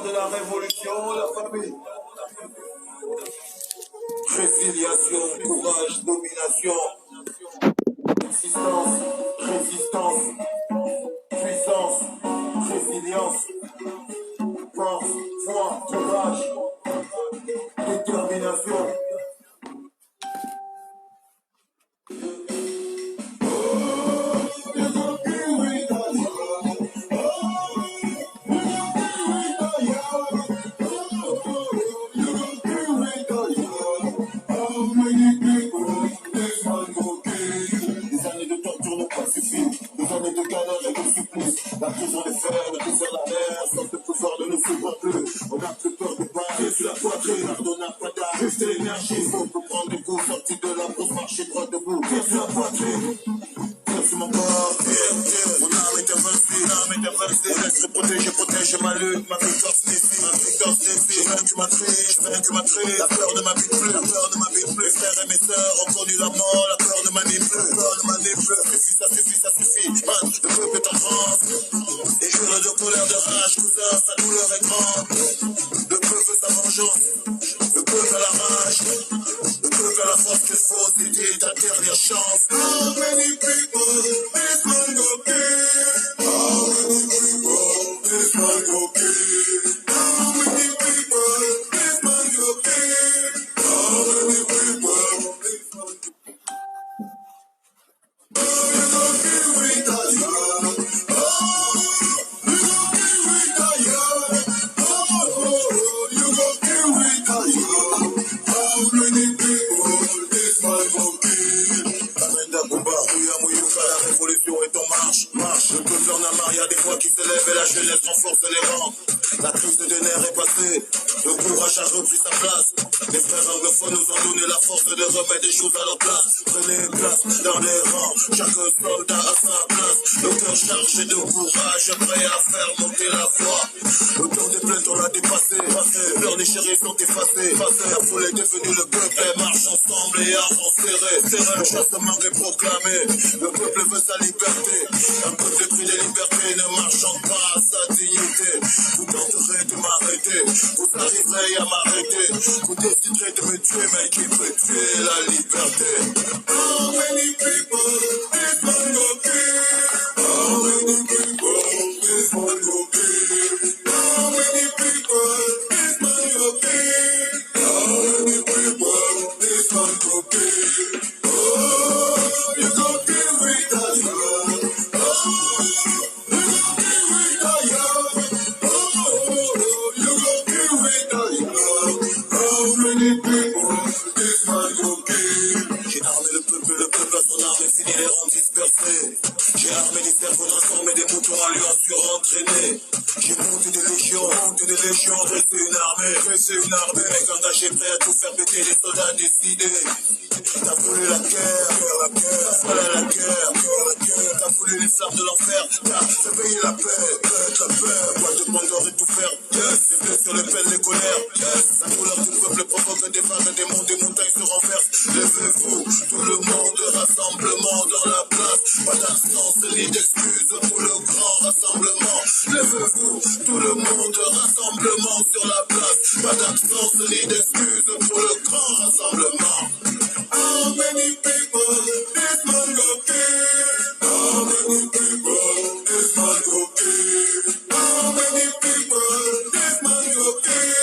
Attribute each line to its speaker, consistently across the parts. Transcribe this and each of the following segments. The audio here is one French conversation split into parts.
Speaker 1: de la révolution, la famille. Résiliation, courage, domination. Résistance, résistance, puissance, résilience, force, foi, courage, détermination. La prison des fers, la prison de la mer, sans le pouvoir de ne souffrir plus. On a plus peur de barrer sur la poitrine, on n'a pas d'arrêt. Juste l'énergie, faut prendre des coups, sortis de la grosse marcher droit debout. Tire sur la poitrine, tire sur mon corps, tire. Mon âme est invincible, laisse protéger ma lutte, ma victoire c'est ici, J'ai vaincu ma triche, la peur ne m'habite plus, Mes frères et mes sœurs ont connu la mort, la peur ne m'anime plus, ça suffit, man, le peuple est en transe. Et hurle de colère, de rage, cousin, sa douleur est grande. Le peuple veut sa vengeance, le peuple a la rage, le peuple a la force qu'il faut, c'était ta dernière chance. How many people this man go kill? How many people this man go kill? How many people this man go kill? How many people this man go kill? Le peuple en a marre, y'a des voix qui se lèvent et la jeunesse renforce les rangs. La crise de nerfs est passée, le courage a repris sa place. Les frères anglophones nous ont donné la force de remettre des choses à leur place. Prenez place dans les rangs, chaque soldat a sa place. Le cœur chargé de courage, prêt à faire monter la foi. Le temps des plaintes on l'a dépassé, leurs déchirés sont effacés. La foule est devenue le peuple, et marche ensemble et armes serrés. Le chassement est proclamé, le peuple veut sa liberté. Un peuple pris des libertés ne marchant pas à sa dignité. Vous tenterez de m'arrêter, vous arriverez à m'arrêter. Vous déciderez de me tuer, mais qui peut tuer la liberté? How many people this man go kill? How many people this man go kill? How many people this man go kill? How many people this man go kill? Oh, you go kill with us, J'ai armé le peuple à son arme et fini les rangs dispersés. J'ai armé des cerveaux transformés, des moutons à lui surentraînés. J'ai monté des légions, dressé une armée. Mec engagé, prêt à tout faire péter, les soldats décidés. T'as voulu la guerre, la guerre. T'as voulu les flammes de l'enfer, t'as fait payer la paix. Quoi de prendre et tout faire, yes. Les blessures, les peines, les colères, yes. La couleur du peuple provoque des vagues, des monts, des montagnes se renversent. Levez-vous, tout le monde, rassemblement dans la place. Pas d'absence ni d'excuses pour le grand rassemblement. Levez-vous, tout le monde, rassemblement sur la place. Pas d'absence ni d'excuses pour le grand rassemblement. How many people this man go kill? How many people this man go kill? How many people this man go kill?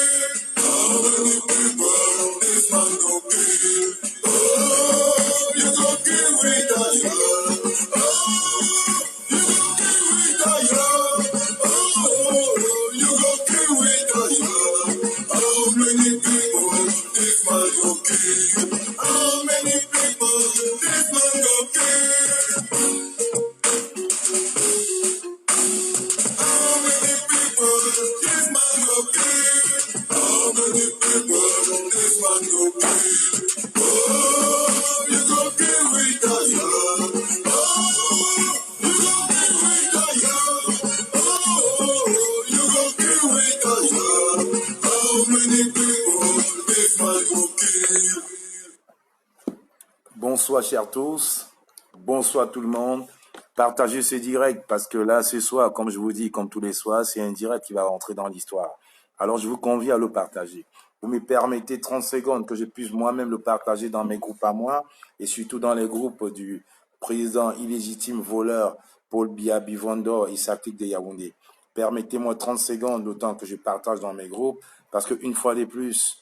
Speaker 1: How many people this man go kill? Oh, you go kill with a gun. Oh, you go kill with a gun. Oh, you go kill with a gun. How many people this man go kill? How many people this man go kill? How many people this man go kill? How many people this man go kill? Oh, you go kill with a gun. Oh, you go kill with a gun. Oh, you go kill with a gun. How many people this man go kill?
Speaker 2: Bonsoir chers tous, bonsoir tout le monde. partagez ce direct parce que là, ce soir, comme je vous dis, comme tous les soirs, c'est un direct qui va rentrer dans l'histoire. Alors, je vous convie à le partager. Vous me permettez 30 secondes que je puisse moi-même le partager dans mes groupes à moi et surtout dans les groupes du président illégitime voleur Paul Biya Bivondo et Saklik de Yaoundé. Permettez-moi 30 secondes le temps que je partage dans mes groupes parce qu'une fois de plus,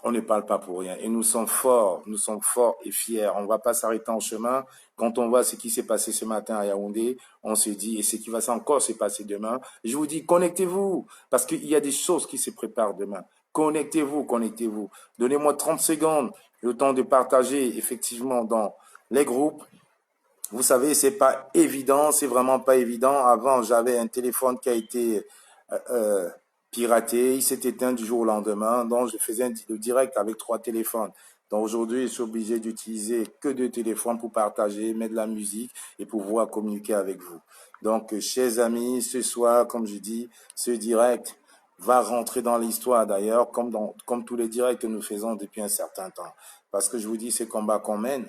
Speaker 2: on ne parle pas pour rien. Et nous sommes forts et fiers. On ne va pas s'arrêter en chemin. Quand on voit ce qui s'est passé ce matin à Yaoundé, on se dit, et ce qui va encore se passer demain, je vous dis, connectez-vous, parce qu'il y a des choses qui se préparent demain. Connectez-vous, connectez-vous. Donnez-moi 30 secondes, le temps de partager effectivement dans les groupes. Vous savez, c'est pas évident, c'est vraiment pas évident. Avant, j'avais un téléphone qui a été piraté, il s'est éteint du jour au lendemain, donc je faisais le direct avec 3 téléphones. Donc aujourd'hui, je suis obligé d'utiliser que 2 téléphones pour partager, mettre de la musique et pouvoir communiquer avec vous. Donc, chers amis, ce soir, comme je dis, ce direct va rentrer dans l'histoire d'ailleurs, comme tous les directs que nous faisons depuis un certain temps. Parce que je vous dis, ce combat qu'on mène,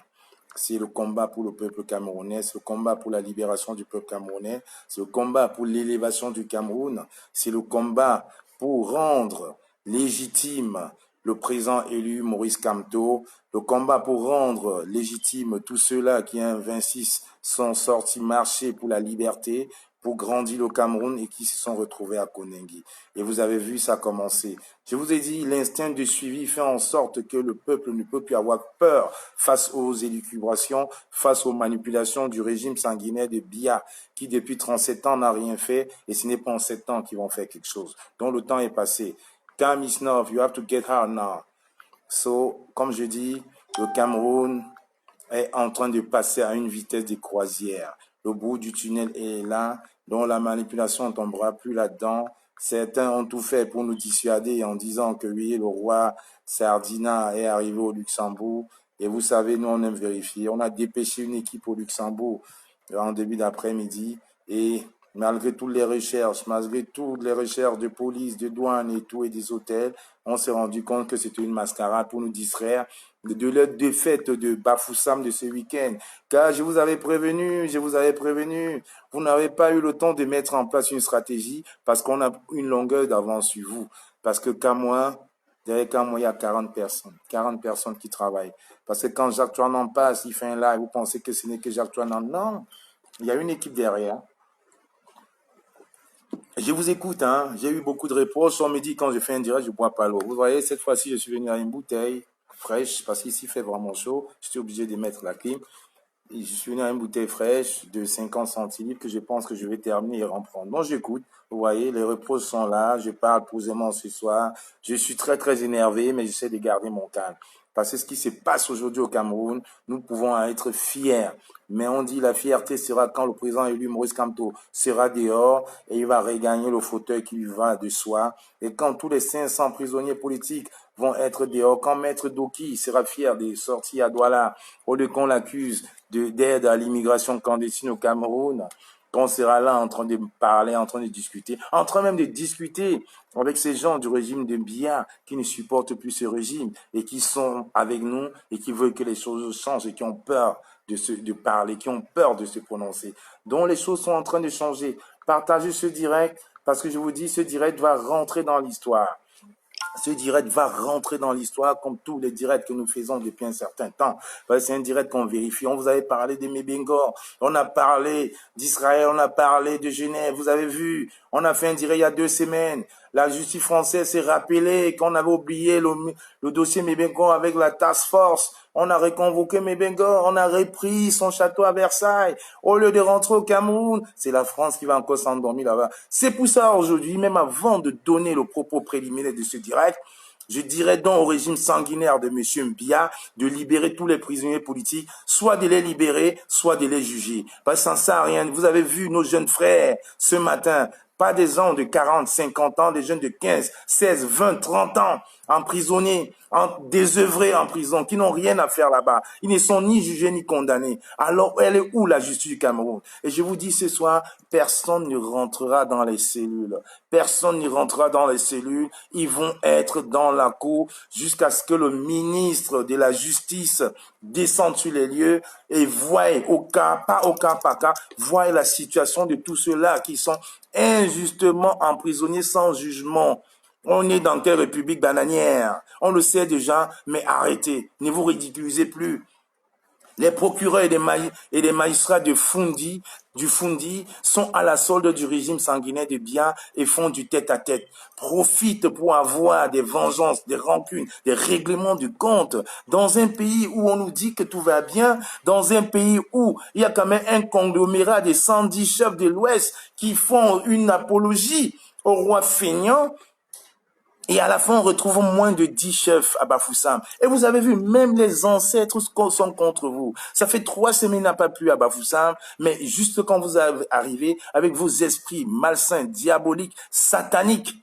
Speaker 2: c'est le combat pour le peuple camerounais, c'est le combat pour la libération du peuple camerounais, c'est le combat pour l'élévation du Cameroun, c'est le combat pour rendre légitime le président élu Maurice Kamto, le combat pour rendre légitime tous ceux-là qui en 26 sont sortis marcher pour la liberté, pour grandir le Cameroun et qui se sont retrouvés à Koningui. Et vous avez vu ça commencer. Je vous ai dit, l'instinct de suivi fait en sorte que le peuple ne peut plus avoir peur face aux élucubrations, face aux manipulations du régime sanguinaire de Biya, qui depuis 37 ans n'a rien fait, et ce n'est pas en 7 ans qu'ils vont faire quelque chose. Donc le temps est passé. Time is enough, you have to get hard now. So, comme je dis, le Cameroun est en train de passer à une vitesse de croisière. Le bout du tunnel est là, donc la manipulation ne tombera plus là-dedans. Certains ont tout fait pour nous dissuader en disant que oui, le roi Sardina est arrivé au Luxembourg. Et vous savez, nous, on aime vérifier. On a dépêché une équipe au Luxembourg en début d'après-midi. Et malgré toutes les recherches de police, de douane et tout, et des hôtels, on s'est rendu compte que c'était une mascarade pour nous distraire de la défaite de Bafoussam de ce week-end. Car je vous avais prévenu, vous n'avez pas eu le temps de mettre en place une stratégie parce qu'on a une longueur d'avance sur vous. Parce que derrière Camois, il y a 40 personnes qui travaillent. Parce que quand Jacques Chouanan passe, il fait un live, vous pensez que ce n'est que Jacques Chouanan. Non, il y a une équipe derrière. Je vous écoute, hein. J'ai eu beaucoup de reproches. On me dit quand je fais un direct, je ne bois pas l'eau. Vous voyez, cette fois-ci, je suis venu à une bouteille fraîche parce qu'ici, il fait vraiment chaud. Je suis obligé de mettre la clim. Et je suis venu à une bouteille fraîche de 50 centilitres que je pense que je vais terminer et reprendre. Bon, j'écoute. Vous voyez, les reproches sont là. Je parle posément ce soir. Je suis très, très énervé, mais j'essaie de garder mon calme. Parce que ce qui se passe aujourd'hui au Cameroun, nous pouvons être fiers. Mais on dit la fierté sera quand le président élu Maurice Kamto sera dehors et il va regagner le fauteuil qui lui va de soi. Et quand tous les 500 prisonniers politiques vont être dehors, quand Maître Doki sera fier des sorties à Douala, au lieu qu'on l'accuse d'aide à l'immigration clandestine au Cameroun, qu'on sera là en train de parler, en train de discuter, en train même de discuter avec ces gens du régime de Biya qui ne supportent plus ce régime et qui sont avec nous et qui veulent que les choses changent et qui ont peur de parler, qui ont peur de se prononcer. Donc les choses sont en train de changer. Partagez ce direct parce que je vous dis, ce direct va rentrer dans l'histoire. Ce direct va rentrer dans l'histoire comme tous les directs que nous faisons depuis un certain temps. C'est un direct qu'on vérifie. On vous avait parlé de Mébengor, on a parlé d'Israël, on a parlé de Genève. Vous avez vu, on a fait un direct il y a 2 semaines. La justice française s'est rappelée qu'on avait oublié le dossier Mébengor avec la task force. On a reconvoqué Mébengor, on a repris son château à Versailles. Au lieu de rentrer au Cameroun, c'est la France qui va encore s'endormir là-bas. C'est pour ça aujourd'hui, même avant de donner le propos préliminaire de ce direct, je dirais donc au régime sanguinaire de M. Biya de libérer tous les prisonniers politiques, soit de les libérer, soit de les juger. Parce que ça ne sert à rien. Vous avez vu nos jeunes frères ce matin, pas des gens de 40, 50 ans, des jeunes de 15, 16, 20, 30 ans, emprisonnés, désœuvrés en prison, qui n'ont rien à faire là-bas. Ils ne sont ni jugés ni condamnés. Alors, elle est où la justice du Cameroun? Et je vous dis ce soir, personne ne rentrera dans les cellules. Personne ne rentrera dans les cellules. Ils vont être dans la cour jusqu'à ce que le ministre de la Justice descende sur les lieux et voie pas au cas par cas, voie la situation de tous ceux-là qui sont injustement emprisonnés sans jugement. On est dans quelle république bananière? On le sait déjà, mais arrêtez, ne vous ridiculisez plus. Les procureurs et les magistrats du Fundi sont à la solde du régime sanguinaire de Biya et font du tête-à-tête. Profitent pour avoir des vengeances, des rancunes, des règlements du compte. Dans un pays où on nous dit que tout va bien, dans un pays où il y a quand même un conglomérat de 110 chefs de l'Ouest qui font une apologie au roi feignant, et à la fin, on retrouve moins de 10 chefs à Bafoussam. Et vous avez vu, même les ancêtres sont contre vous. Ça fait 3 semaines n'a pas plu à Bafoussam, mais juste quand vous arrivez avec vos esprits malsains, diaboliques, sataniques,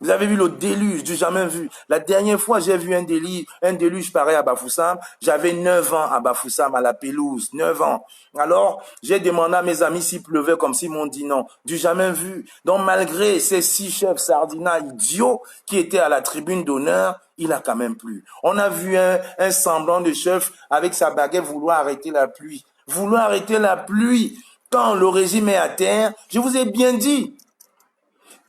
Speaker 2: vous avez vu le déluge du jamais vu. La dernière fois, j'ai vu un déluge pareil à Bafoussam. J'avais 9 ans à Bafoussam, à la pelouse. 9 ans. Alors, j'ai demandé à mes amis s'il pleuvait comme s'ils m'ont dit non. Du jamais vu. Donc, malgré ces 6 chefs sardinats idiots qui étaient à la tribune d'honneur, il a quand même plu. On a vu un semblant de chef avec sa baguette vouloir arrêter la pluie. Vouloir arrêter la pluie quand le régime est à terre. Je vous ai bien dit.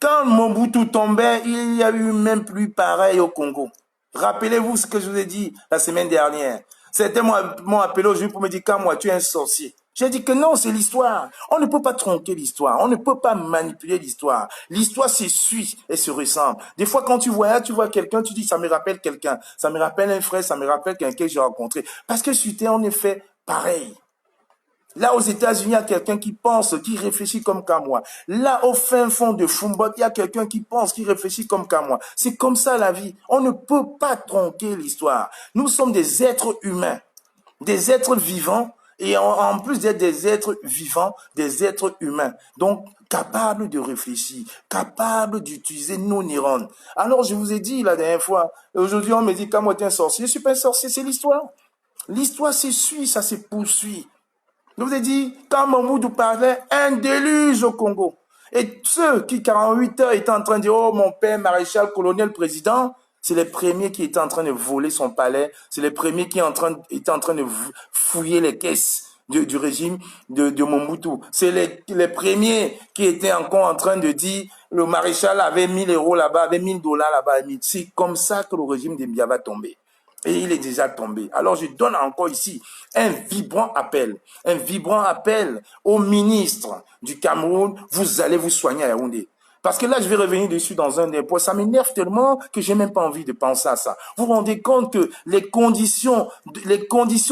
Speaker 2: Quand Mobutu tombait, il y a eu même plus pareil au Congo. Rappelez-vous ce que je vous ai dit la semaine dernière. Certains m'ont appelé aujourd'hui pour me dire, quand moi, tu es un sorcier. J'ai dit que non, c'est l'histoire. On ne peut pas tronquer l'histoire. On ne peut pas manipuler l'histoire. L'histoire se suit et se ressemble. Des fois, quand tu vois quelqu'un, tu dis, ça me rappelle quelqu'un. Ça me rappelle un frère, ça me rappelle quelqu'un que j'ai rencontré. Parce que c'était en effet pareil. Là, aux États-Unis, il y a quelqu'un qui pense, qui réfléchit comme qu'à moi. Là, au fin fond de Fumbot, il y a quelqu'un qui pense, qui réfléchit comme qu'à moi. C'est comme ça la vie. On ne peut pas tronquer l'histoire. Nous sommes des êtres humains, des êtres vivants, et en plus d'être des êtres vivants, des êtres humains. Donc, capables de réfléchir, capables d'utiliser nos neurones. Alors, je vous ai dit la dernière fois, aujourd'hui, on me dit, quand moi, tu es un sorcier, je suis pas un sorcier, c'est l'histoire. L'histoire se suit, ça se poursuit. Je vous ai dit, quand Mobutu parlait, un déluge au Congo. Et ceux qui, 48 heures, étaient en train de dire, oh, mon père, maréchal, colonel, président, c'est les premiers qui étaient en train de voler son palais. C'est les premiers qui étaient en train de fouiller les caisses du régime de Mobutu. C'est les premiers qui étaient encore en train de dire, le maréchal avait 1000 euros là-bas, avait 1000 dollars là-bas. C'est comme ça que le régime de Biya va tomber. Et il est déjà tombé. Alors je donne encore ici un vibrant appel au ministre du Cameroun. Vous allez vous soigner à Yaoundé. Parce que là, je vais revenir dessus dans un des points. Ça m'énerve tellement que j'ai même pas envie de penser à ça. Vous vous rendez compte que les conditions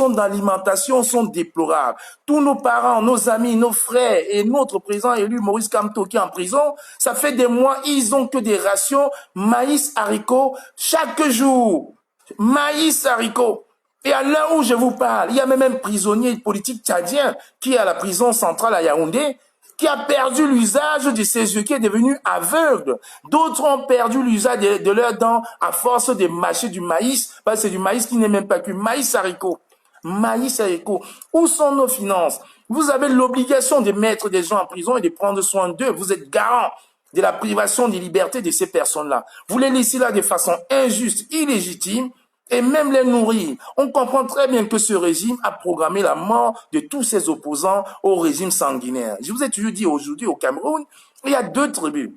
Speaker 2: d'alimentation sont déplorables. Tous nos parents, nos amis, nos frères et notre président élu Maurice Kamto qui est en prison, ça fait des mois, ils ont que des rations maïs, haricots chaque jour. Maïs, haricots. Et à l'heure où je vous parle, il y a même un prisonnier politique tchadien qui est à la prison centrale à Yaoundé, qui a perdu l'usage de ses yeux, qui est devenu aveugle. D'autres ont perdu l'usage de leurs dents à force de mâcher du maïs, parce que c'est du maïs qui n'est même pas cuit. Maïs, haricots. Maïs, haricots. Où sont nos finances? Vous avez l'obligation de mettre des gens en prison et de prendre soin d'eux. Vous êtes garant de la privation des libertés de ces personnes-là. Vous les laissez là de façon injuste, illégitime, et même les nourrir. On comprend très bien que ce régime a programmé la mort de tous ses opposants au régime sanguinaire. Je vous ai toujours dit aujourd'hui au Cameroun, il y a 2 tribus.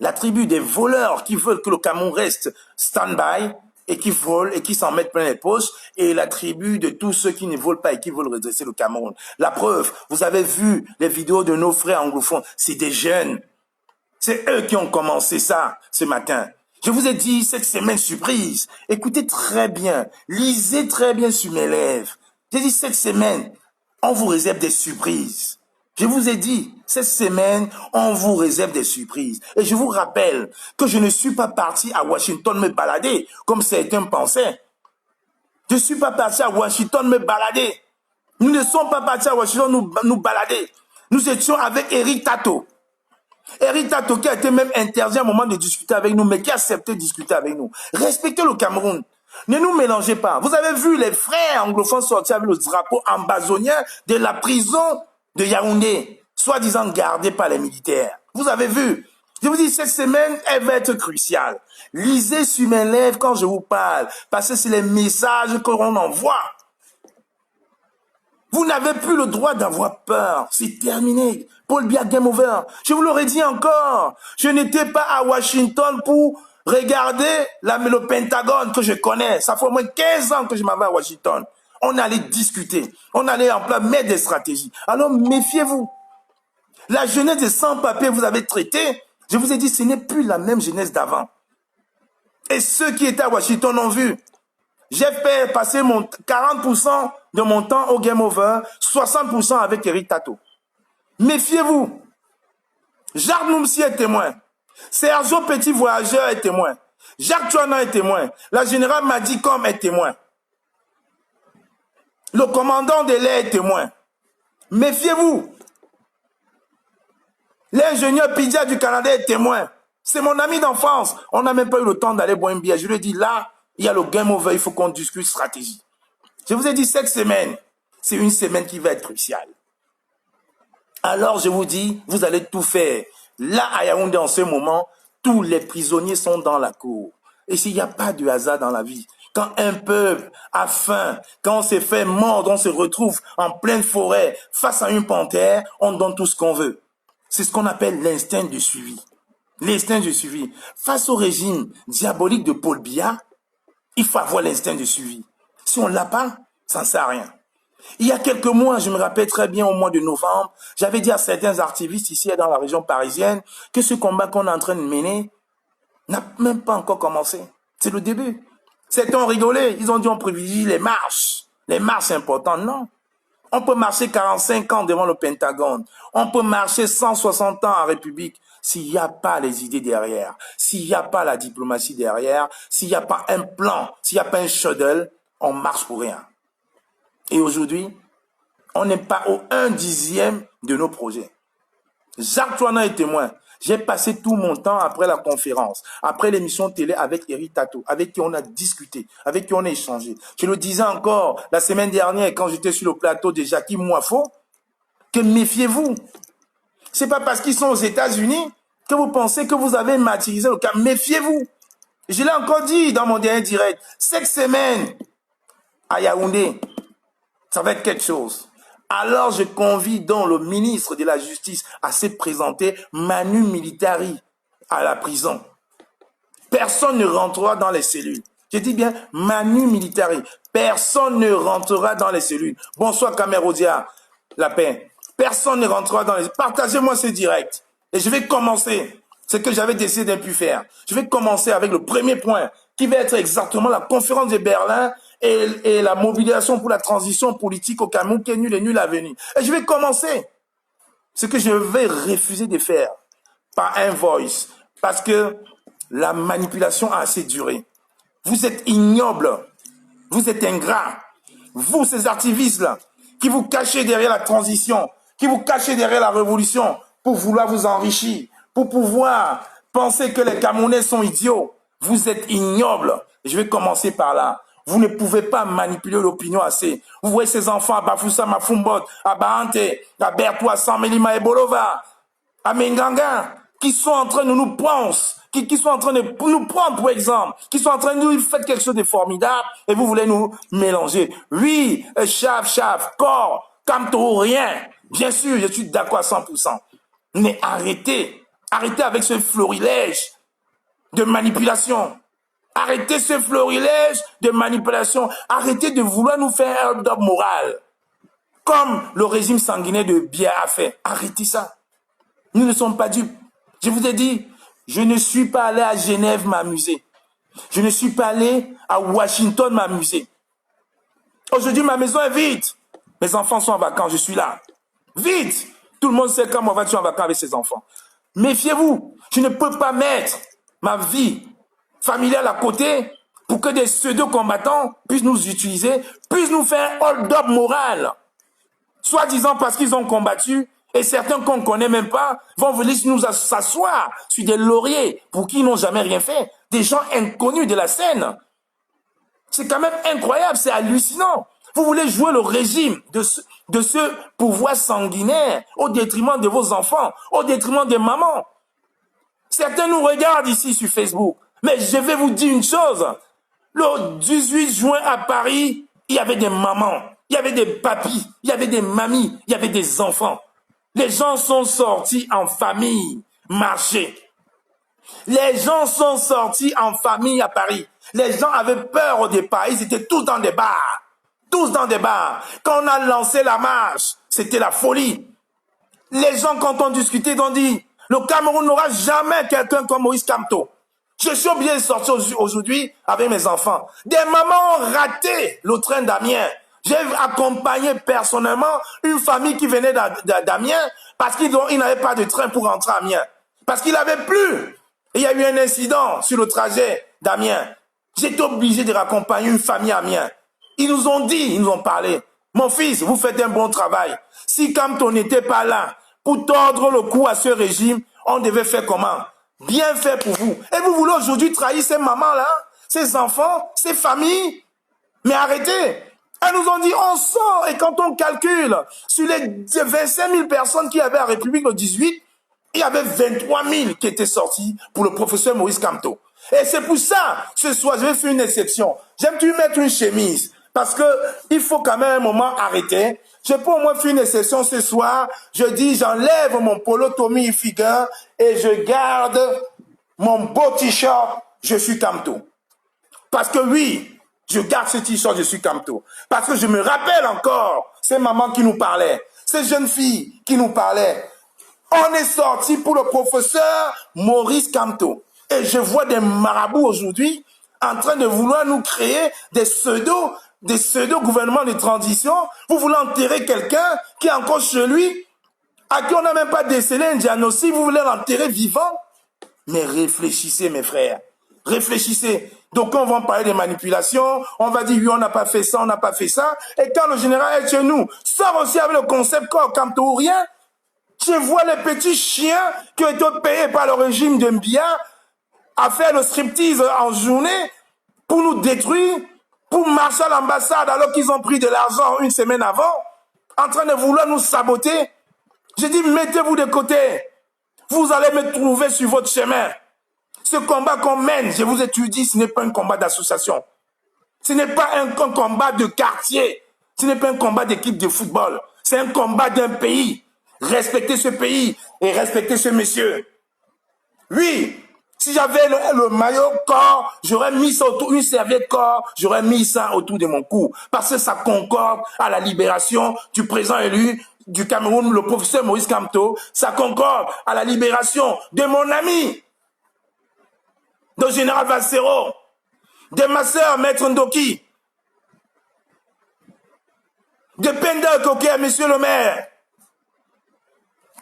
Speaker 2: La tribu des voleurs qui veulent que le Cameroun reste stand-by et qui volent et qui s'en mettent plein les poches, et la tribu de tous ceux qui ne volent pas et qui veulent redresser le Cameroun. La preuve, vous avez vu les vidéos de nos frères anglophones, c'est des jeunes. C'est eux qui ont commencé ça ce matin. Je vous ai dit cette semaine surprise. Écoutez très bien. Lisez très bien sur mes lèvres. J'ai dit cette semaine, on vous réserve des surprises. Je vous ai dit, cette semaine, on vous réserve des surprises. Et je vous rappelle que je ne suis pas parti à Washington me balader, comme certains pensaient. Je ne suis pas parti à Washington me balader. Nous ne sommes pas partis à Washington nous balader. Nous étions avec Eric Tato. Erita Toki a été même interdit à un moment de discuter avec nous, mais qui a accepté de discuter avec nous. Respectez le Cameroun. Ne nous mélangez pas. Vous avez vu les frères anglophones sortir avec le drapeau ambazonien de la prison de Yaoundé, soi-disant gardée par les militaires. Vous avez vu. Je vous dis, cette semaine, elle va être cruciale. Lisez sur mes lèvres quand je vous parle, parce que c'est les messages que l'on envoie. Vous n'avez plus le droit d'avoir peur. C'est terminé. Paul Biya, game over. Je vous l'aurais dit encore. Je n'étais pas à Washington pour regarder le Pentagone que je connais. Ça fait au moins 15 ans que je m'en vais à Washington. On allait discuter. On allait en place mettre des stratégies. Alors méfiez-vous. La jeunesse des sans-papiers vous avez traité. Je vous ai dit, ce n'est plus la même jeunesse d'avant. Et ceux qui étaient à Washington l'ont vu. J'ai fait passer 40% de mon temps au game over, 60% avec Eric Tato. Méfiez-vous. Jacques Noumsi est témoin. Sergio Petit Voyageur est témoin. Jacques Chouana est témoin. La générale Madicom est témoin. Le commandant de l'air est témoin. Méfiez-vous. L'ingénieur Pidia du Canada est témoin. C'est mon ami d'enfance. On n'a même pas eu le temps d'aller boire un bière. Je lui ai dit, là, il y a le game over, il faut qu'on discute stratégie. Je vous ai dit, cette semaine, c'est une semaine qui va être cruciale. Alors, je vous dis, vous allez tout faire. Là, à Yaoundé, en ce moment, tous les prisonniers sont dans la cour. Et s'il n'y a pas de hasard dans la vie, quand un peuple a faim, quand on s'est fait mordre, on se retrouve en pleine forêt, face à une panthère, on donne tout ce qu'on veut. C'est ce qu'on appelle l'instinct du suivi. L'instinct du suivi. Face au régime diabolique de Paul Biya, il faut avoir l'instinct de suivi. Si on ne l'a pas, ça ne sert à rien. Il y a quelques mois, je me rappelle très bien, au mois de novembre, j'avais dit à certains activistes ici et dans la région parisienne que ce combat qu'on est en train de mener n'a même pas encore commencé. C'est le début. Certains ont rigolé. Ils ont dit on privilégie les marches. Les marches, c'est important. Non. On peut marcher 45 ans devant le Pentagone. On peut marcher 160 ans en République. S'il n'y a pas les idées derrière, s'il n'y a pas la diplomatie derrière, s'il n'y a pas un plan, s'il n'y a pas un schedule, on marche pour rien. Et aujourd'hui, on n'est pas au 1/10 de nos projets. Jacques Chouana est témoin. J'ai passé tout mon temps après la conférence, après l'émission télé avec Eric Tato, avec qui on a discuté, avec qui on a échangé. Je le disais encore la semaine dernière quand j'étais sur le plateau de Jackie Mouafo, que méfiez-vous. C'est pas parce qu'ils sont aux États-Unis que vous pensez que vous avez martyrisé le cas. Méfiez-vous. Je l'ai encore dit dans mon dernier direct. Cette semaine, à Yaoundé, ça va être quelque chose. Alors je convie donc le ministre de la Justice à se présenter Manu Militari à la prison. Personne ne rentrera dans les cellules. Je dis bien Manu Militari. Personne ne rentrera dans les cellules. Bonsoir Camérodia, la paix. Personne ne rentrera dans les... Partagez-moi ce direct. Et je vais commencer ce que j'avais décidé de ne plus faire. Je vais commencer avec le premier point qui va être exactement la conférence de Berlin et la mobilisation pour la transition politique au Cameroun qui est nulle et nulle à venir. Et je vais commencer ce que je vais refuser de faire par un voice parce que la manipulation a assez duré. Vous êtes ignobles, vous êtes ingrats. Vous, ces activistes-là, qui vous cachez derrière la transition, qui vous cachez derrière la révolution pour vouloir vous enrichir, pour pouvoir penser que les Camerounais sont idiots. Vous êtes ignobles. Je vais commencer par là. Vous ne pouvez pas manipuler l'opinion assez. Vous voyez ces enfants à Bafoussa, Mafumbot, à Bahante, à Bertoua, Samelima et Bolova, à Menganga, qui sont en train de nous prendre, qui sont en train de nous prendre pour exemple, qui sont en train de nous faire quelque chose de formidable et vous voulez nous mélanger. Oui, chaf, corps, Camto, rien. Bien sûr, je suis d'accord à 100%. Mais arrêtez avec ce florilège de manipulation. Arrêtez ce florilège de manipulation. Arrêtez de vouloir nous faire un hold-up moral. Comme le régime sanguinaire de Biya a fait. Arrêtez ça. Nous ne sommes pas dupes. Je vous ai dit, je ne suis pas allé à Genève m'amuser. Je ne suis pas allé à Washington m'amuser. Aujourd'hui, ma maison est vide. Mes enfants sont en vacances, je suis là. Vite. Tout le monde sait quand on va en vacances avec ses enfants. Méfiez-vous. Je ne peux pas mettre ma vie familiale à côté pour que des pseudo-combattants puissent nous utiliser, puissent nous faire un hold-up moral. Soi-disant parce qu'ils ont combattu Et certains qu'on ne connaît même pas vont venir nous s'asseoir sur des lauriers pour qui ils n'ont jamais rien fait. Des gens inconnus de la scène. C'est quand même incroyable, c'est hallucinant. Vous voulez jouer le régime de ce pouvoir sanguinaire au détriment de vos enfants, au détriment des mamans. Certains nous regardent ici sur Facebook. Mais je vais vous dire une chose. Le 18 juin à Paris, il y avait des mamans, il y avait des papis, il y avait des mamies, il y avait des enfants. Les gens sont sortis en famille, marcher. Les gens sont sortis en famille à Paris. Les gens avaient peur au départ. Ils étaient tous dans des bars. Tous dans des bars. Quand on a lancé la marche, c'était la folie. Les gens, quand on discutait, ils ont dit, le Cameroun n'aura jamais quelqu'un comme Moïse Kamto. Je suis obligé de sortir aujourd'hui avec mes enfants. Des mamans ont raté le train d'Amiens. J'ai accompagné personnellement une famille qui venait d'Amiens parce qu'ils n'avaient pas de train pour rentrer à Amiens. Parce qu'il n'avait plus. Et il y a eu un incident sur le trajet d'Amiens. J'étais obligé de raccompagner une famille à Amiens. Ils nous ont dit, ils nous ont parlé. Mon fils, vous faites un bon travail. Si Kamto n'était pas là pour tordre le cou à ce régime, on devait faire comment? Bien fait pour vous. Et vous voulez aujourd'hui trahir ces mamans-là, ces enfants, ces familles? Mais arrêtez. Elles nous ont dit, on sort. Et quand on calcule sur les 25 000 personnes qui avaient à République le 18, il y avait 23 000 qui étaient sortis pour le professeur Moïse Kamto. Et c'est pour ça, ce soir, je vais faire une exception. J'aime-tu mettre une chemise? Parce que il faut quand même un moment arrêter. Je peux au moins faire une exception ce soir. Je dis, j'enlève mon polo Tommy Hilfiger et je garde mon beau t-shirt, je suis Kamto. Parce que oui, je garde ce t-shirt, je suis Kamto. Parce que je me rappelle encore ces mamans qui nous parlaient, ces jeunes filles qui nous parlaient. On est sorti pour le professeur Maurice Kamto. Et je vois des marabouts aujourd'hui en train de vouloir nous créer des pseudo-gouvernements de transition. Vous voulez enterrer quelqu'un qui est encore chez lui, à qui on n'a même pas décelé un diagnostic, vous voulez l'enterrer vivant? Mais réfléchissez, mes frères. Réfléchissez. Donc, on va parler de manipulation. On va dire, oui, on n'a pas fait ça, on n'a pas fait ça. Et quand le général est chez nous, sort aussi avec le concept corps Kamto ou rien. Je vois les petits chiens qui ont été payés par le régime de Mbia à faire le striptease en journée pour nous détruire, pour marcher à l'ambassade alors qu'ils ont pris de l'argent une semaine avant, en train de vouloir nous saboter. Je dis, mettez-vous de côté. Vous allez me trouver sur votre chemin. Ce combat qu'on mène, je vous ai dit, ce n'est pas un combat d'association. Ce n'est pas un combat de quartier. Ce n'est pas un combat d'équipe de football. C'est un combat d'un pays. Respectez ce pays et respectez ce monsieur. Oui, si j'avais le maillot corps, j'aurais mis ça autour, une serviette corps, j'aurais mis ça autour de mon cou. Parce que ça concorde à la libération du président élu du Cameroun, le professeur Maurice Kamto. Ça concorde à la libération de mon ami, de général Valsero, de ma sœur, maître Ndoki, de Penda Koké, monsieur le maire,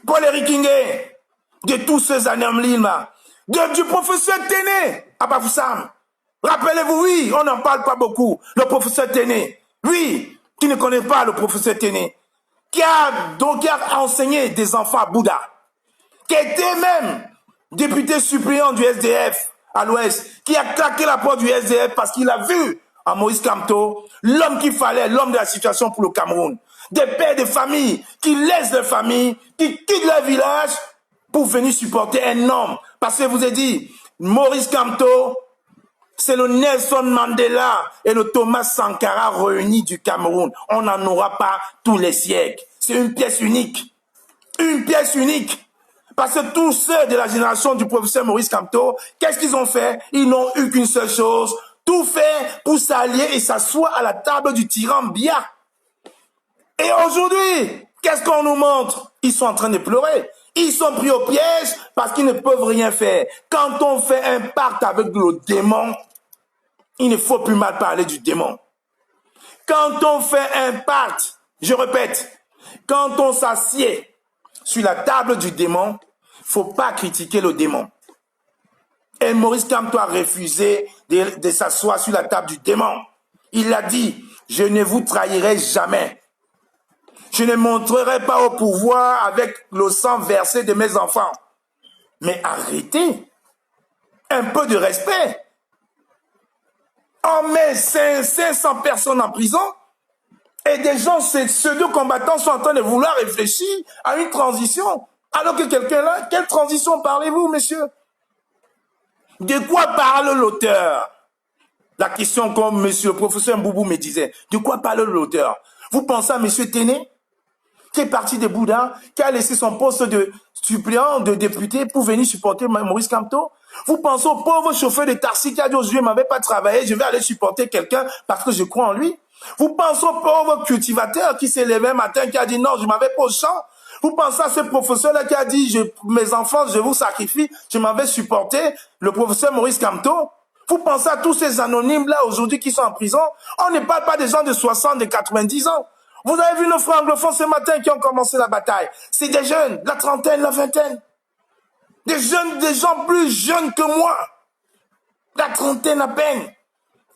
Speaker 2: Paul-Éric Kingé, de tous ces anomalies-là, du professeur Téné à Bafoussam. Rappelez-vous, oui, on n'en parle pas beaucoup. Le professeur Téné, oui, qui ne connaît pas le professeur Téné, qui a enseigné des enfants à Bouddha, qui était même député suppléant du SDF à l'Ouest, qui a claqué la porte du SDF parce qu'il a vu à Moïse Kamto l'homme qu'il fallait, l'homme de la situation pour le Cameroun. Des pères de famille qui laissent leur famille, qui quittent leur village pour venir supporter un homme. Parce que je vous ai dit, Maurice Kamto, c'est le Nelson Mandela et le Thomas Sankara réunis du Cameroun. On n'en aura pas tous les siècles. C'est une pièce unique. Une pièce unique. Parce que tous ceux de la génération du professeur Maurice Kamto, qu'est-ce qu'ils ont fait? Ils n'ont eu qu'une seule chose. Tout fait pour s'allier et s'asseoir à la table du tyran Biya. Et aujourd'hui, qu'est-ce qu'on nous montre? Ils sont en train de pleurer. Ils sont pris au piège parce qu'ils ne peuvent rien faire. Quand on fait un pacte avec le démon, il ne faut plus mal parler du démon. Quand on fait un pacte, je répète, quand on s'assied sur la table du démon, il ne faut pas critiquer le démon. Et Maurice Kamto a refusé de s'asseoir sur la table du démon. Il a dit, je ne vous trahirai jamais. Je ne montrerai pas au pouvoir avec le sang versé de mes enfants. Mais arrêtez. Un peu de respect. On met 500 personnes en prison et des gens, ces deux combattants sont en train de vouloir réfléchir à une transition. Alors que quelqu'un là, quelle transition parlez-vous, monsieur? De quoi parle l'auteur? La question comme monsieur le professeur Mboubou me disait, de quoi parle l'auteur? Vous pensez à monsieur Téné, qui est parti de Bouddha, qui a laissé son poste de suppléant de député pour venir supporter Maurice Kamto? Vous pensez au pauvre chauffeur de taxi qui a dit aujourd'hui, je ne m'avais pas travaillé, je vais aller supporter quelqu'un parce que je crois en lui? Vous pensez au pauvre cultivateur qui s'est levé un matin, qui a dit non, je ne m'avais pas au champ? Vous pensez à ce professeur-là qui a dit, mes enfants, je vous sacrifie, je m'en vais supporter le professeur Maurice Kamto? Vous pensez à tous ces anonymes-là aujourd'hui qui sont en prison? On ne parle pas des gens de 60, de 90 ans. Vous avez vu nos frères anglophones ce matin qui ont commencé la bataille. C'est des jeunes, la trentaine, la vingtaine. Des jeunes, des gens plus jeunes que moi. La trentaine à peine.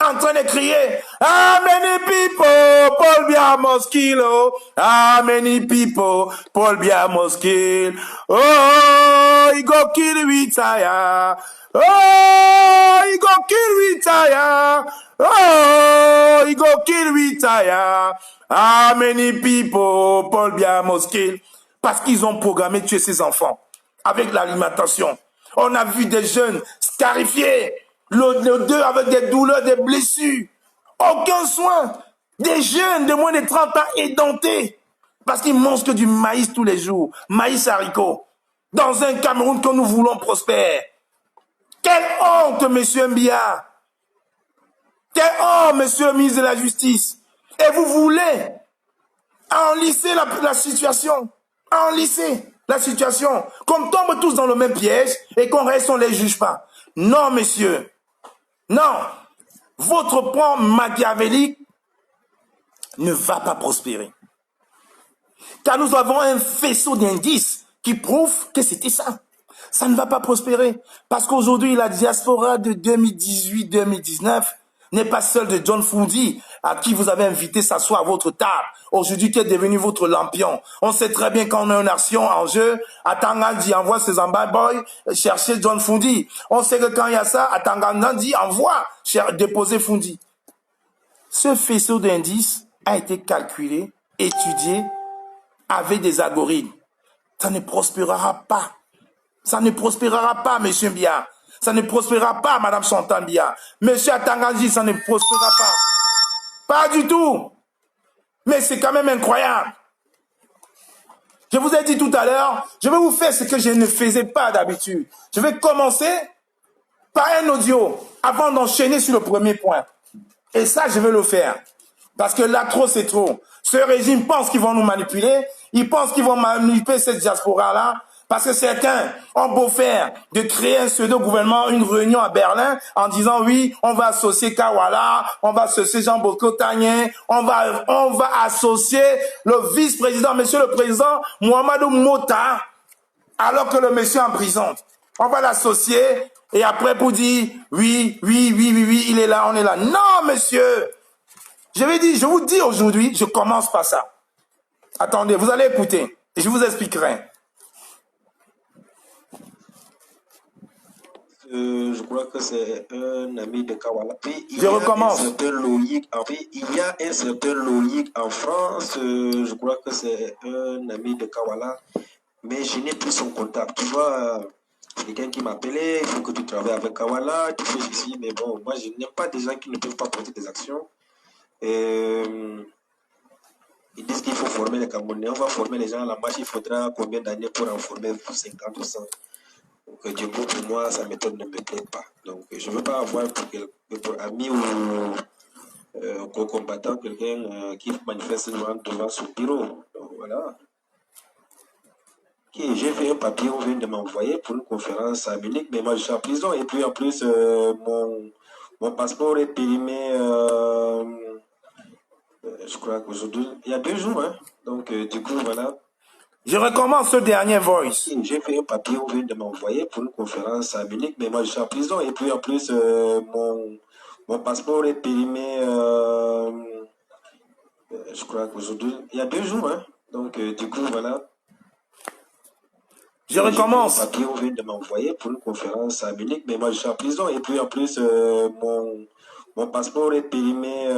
Speaker 2: En train de crier, ah, many people, Paul Biya must kill, oh. Ah, many people, Paul Biya must kill. Oh, he go kill retire. Oh, he go kill retire. Oh, he go kill retire. Ah, many people, Paul Biya must kill. Parce qu'ils ont programmé tuer ses enfants avec l'alimentation. On a vu des jeunes scarifiés. Le deux avec des douleurs, des blessures. Aucun soin. Des jeunes de moins de 30 ans édentés. Parce qu'ils mangent que du maïs tous les jours. Maïs haricot. Dans un Cameroun que nous voulons prospère. Quelle honte, monsieur Mbia. Quelle honte, monsieur le ministre de la Justice. Et vous voulez enlisser la situation. Enlisser la situation. Qu'on tombe tous dans le même piège et qu'on reste, on ne les juge pas. Non, monsieur. Non, votre plan machiavélique ne va pas prospérer. Car nous avons un faisceau d'indices qui prouvent que c'était ça. Ça ne va pas prospérer. Parce qu'aujourd'hui, la diaspora de 2018-2019 n'est pas celle de John Fundi, à qui vous avez invité s'asseoir à votre table. Aujourd'hui, qui est devenu votre lampion. On sait très bien qu'on a une action en jeu. Atangandi envoie ses boys chercher John Fundi. On sait que quand il y a ça, Atangandi envoie déposer Fundi. Ce faisceau d'indices a été calculé, étudié, avec des algorithmes. Ça ne prospérera pas. Ça ne prospérera pas, monsieur Mbia. Ça ne prospérera pas, madame Chantal Mbia. Monsieur Atangandi, ça ne prospérera pas. Pas du tout. Mais c'est quand même incroyable. Je vous ai dit tout à l'heure, je vais vous faire ce que je ne faisais pas d'habitude. Je vais commencer par un audio avant d'enchaîner sur le premier point. Et ça, je vais le faire. Parce que là, trop, c'est trop. Ce régime pense qu'ils vont nous manipuler. Ils pensent qu'ils vont manipuler cette diaspora-là. Parce que certains ont beau faire de créer un pseudo-gouvernement, une réunion à Berlin, en disant oui, on va associer Kawala, on va associer Jean-Bosco Tagné, on va associer le vice-président, monsieur le président, Mohamedou Mota, alors que le monsieur est en prison. On va l'associer et après pour dire oui, il est là, on est là. Non, monsieur! Je vous dis aujourd'hui, je commence par ça. Attendez, vous allez écouter et je vous expliquerai.
Speaker 3: Je crois que c'est un ami de Kawala. Puis,
Speaker 2: je recommence.
Speaker 3: Il y a un certain logique en France. Je crois que c'est un ami de Kawala. Mais je n'ai plus son contact. Tu vois, quelqu'un qui m'appelait, il faut que tu travailles avec Kawala, tu fais ceci. Mais bon, moi, je n'aime pas des gens qui ne peuvent pas porter des actions. Ils disent qu'il faut former les Camerounais. On va former les gens à la marche. Il faudra combien d'années pour en former 50 ou 100? Donc, du coup, pour moi, sa méthode ne me plaît pas. Donc, je ne veux pas avoir pour ami ou co-combattant quelqu'un qui manifeste devant son bureau. Donc, voilà. Okay, j'ai fait un papier, on vient de m'envoyer pour une conférence à Munich, mais moi je suis en prison. Et puis en plus, mon passeport est périmé, je crois qu'aujourd'hui, il y a 2 jours. Hein. Donc, du coup, voilà.
Speaker 2: Je recommence ce dernier voice.
Speaker 3: J'ai fait un papier, on vient de m'envoyer pour une conférence à Munich, mais moi je suis en prison. Et puis en plus, mon passeport est périmé, je crois qu'aujourd'hui, il y a 2 jours. Hein. Donc, du coup, voilà.
Speaker 2: Je recommence.
Speaker 3: Un papier, on vient de m'envoyer pour une conférence à Munich, mais moi je suis en prison. Et puis en plus, mon passeport est périmé,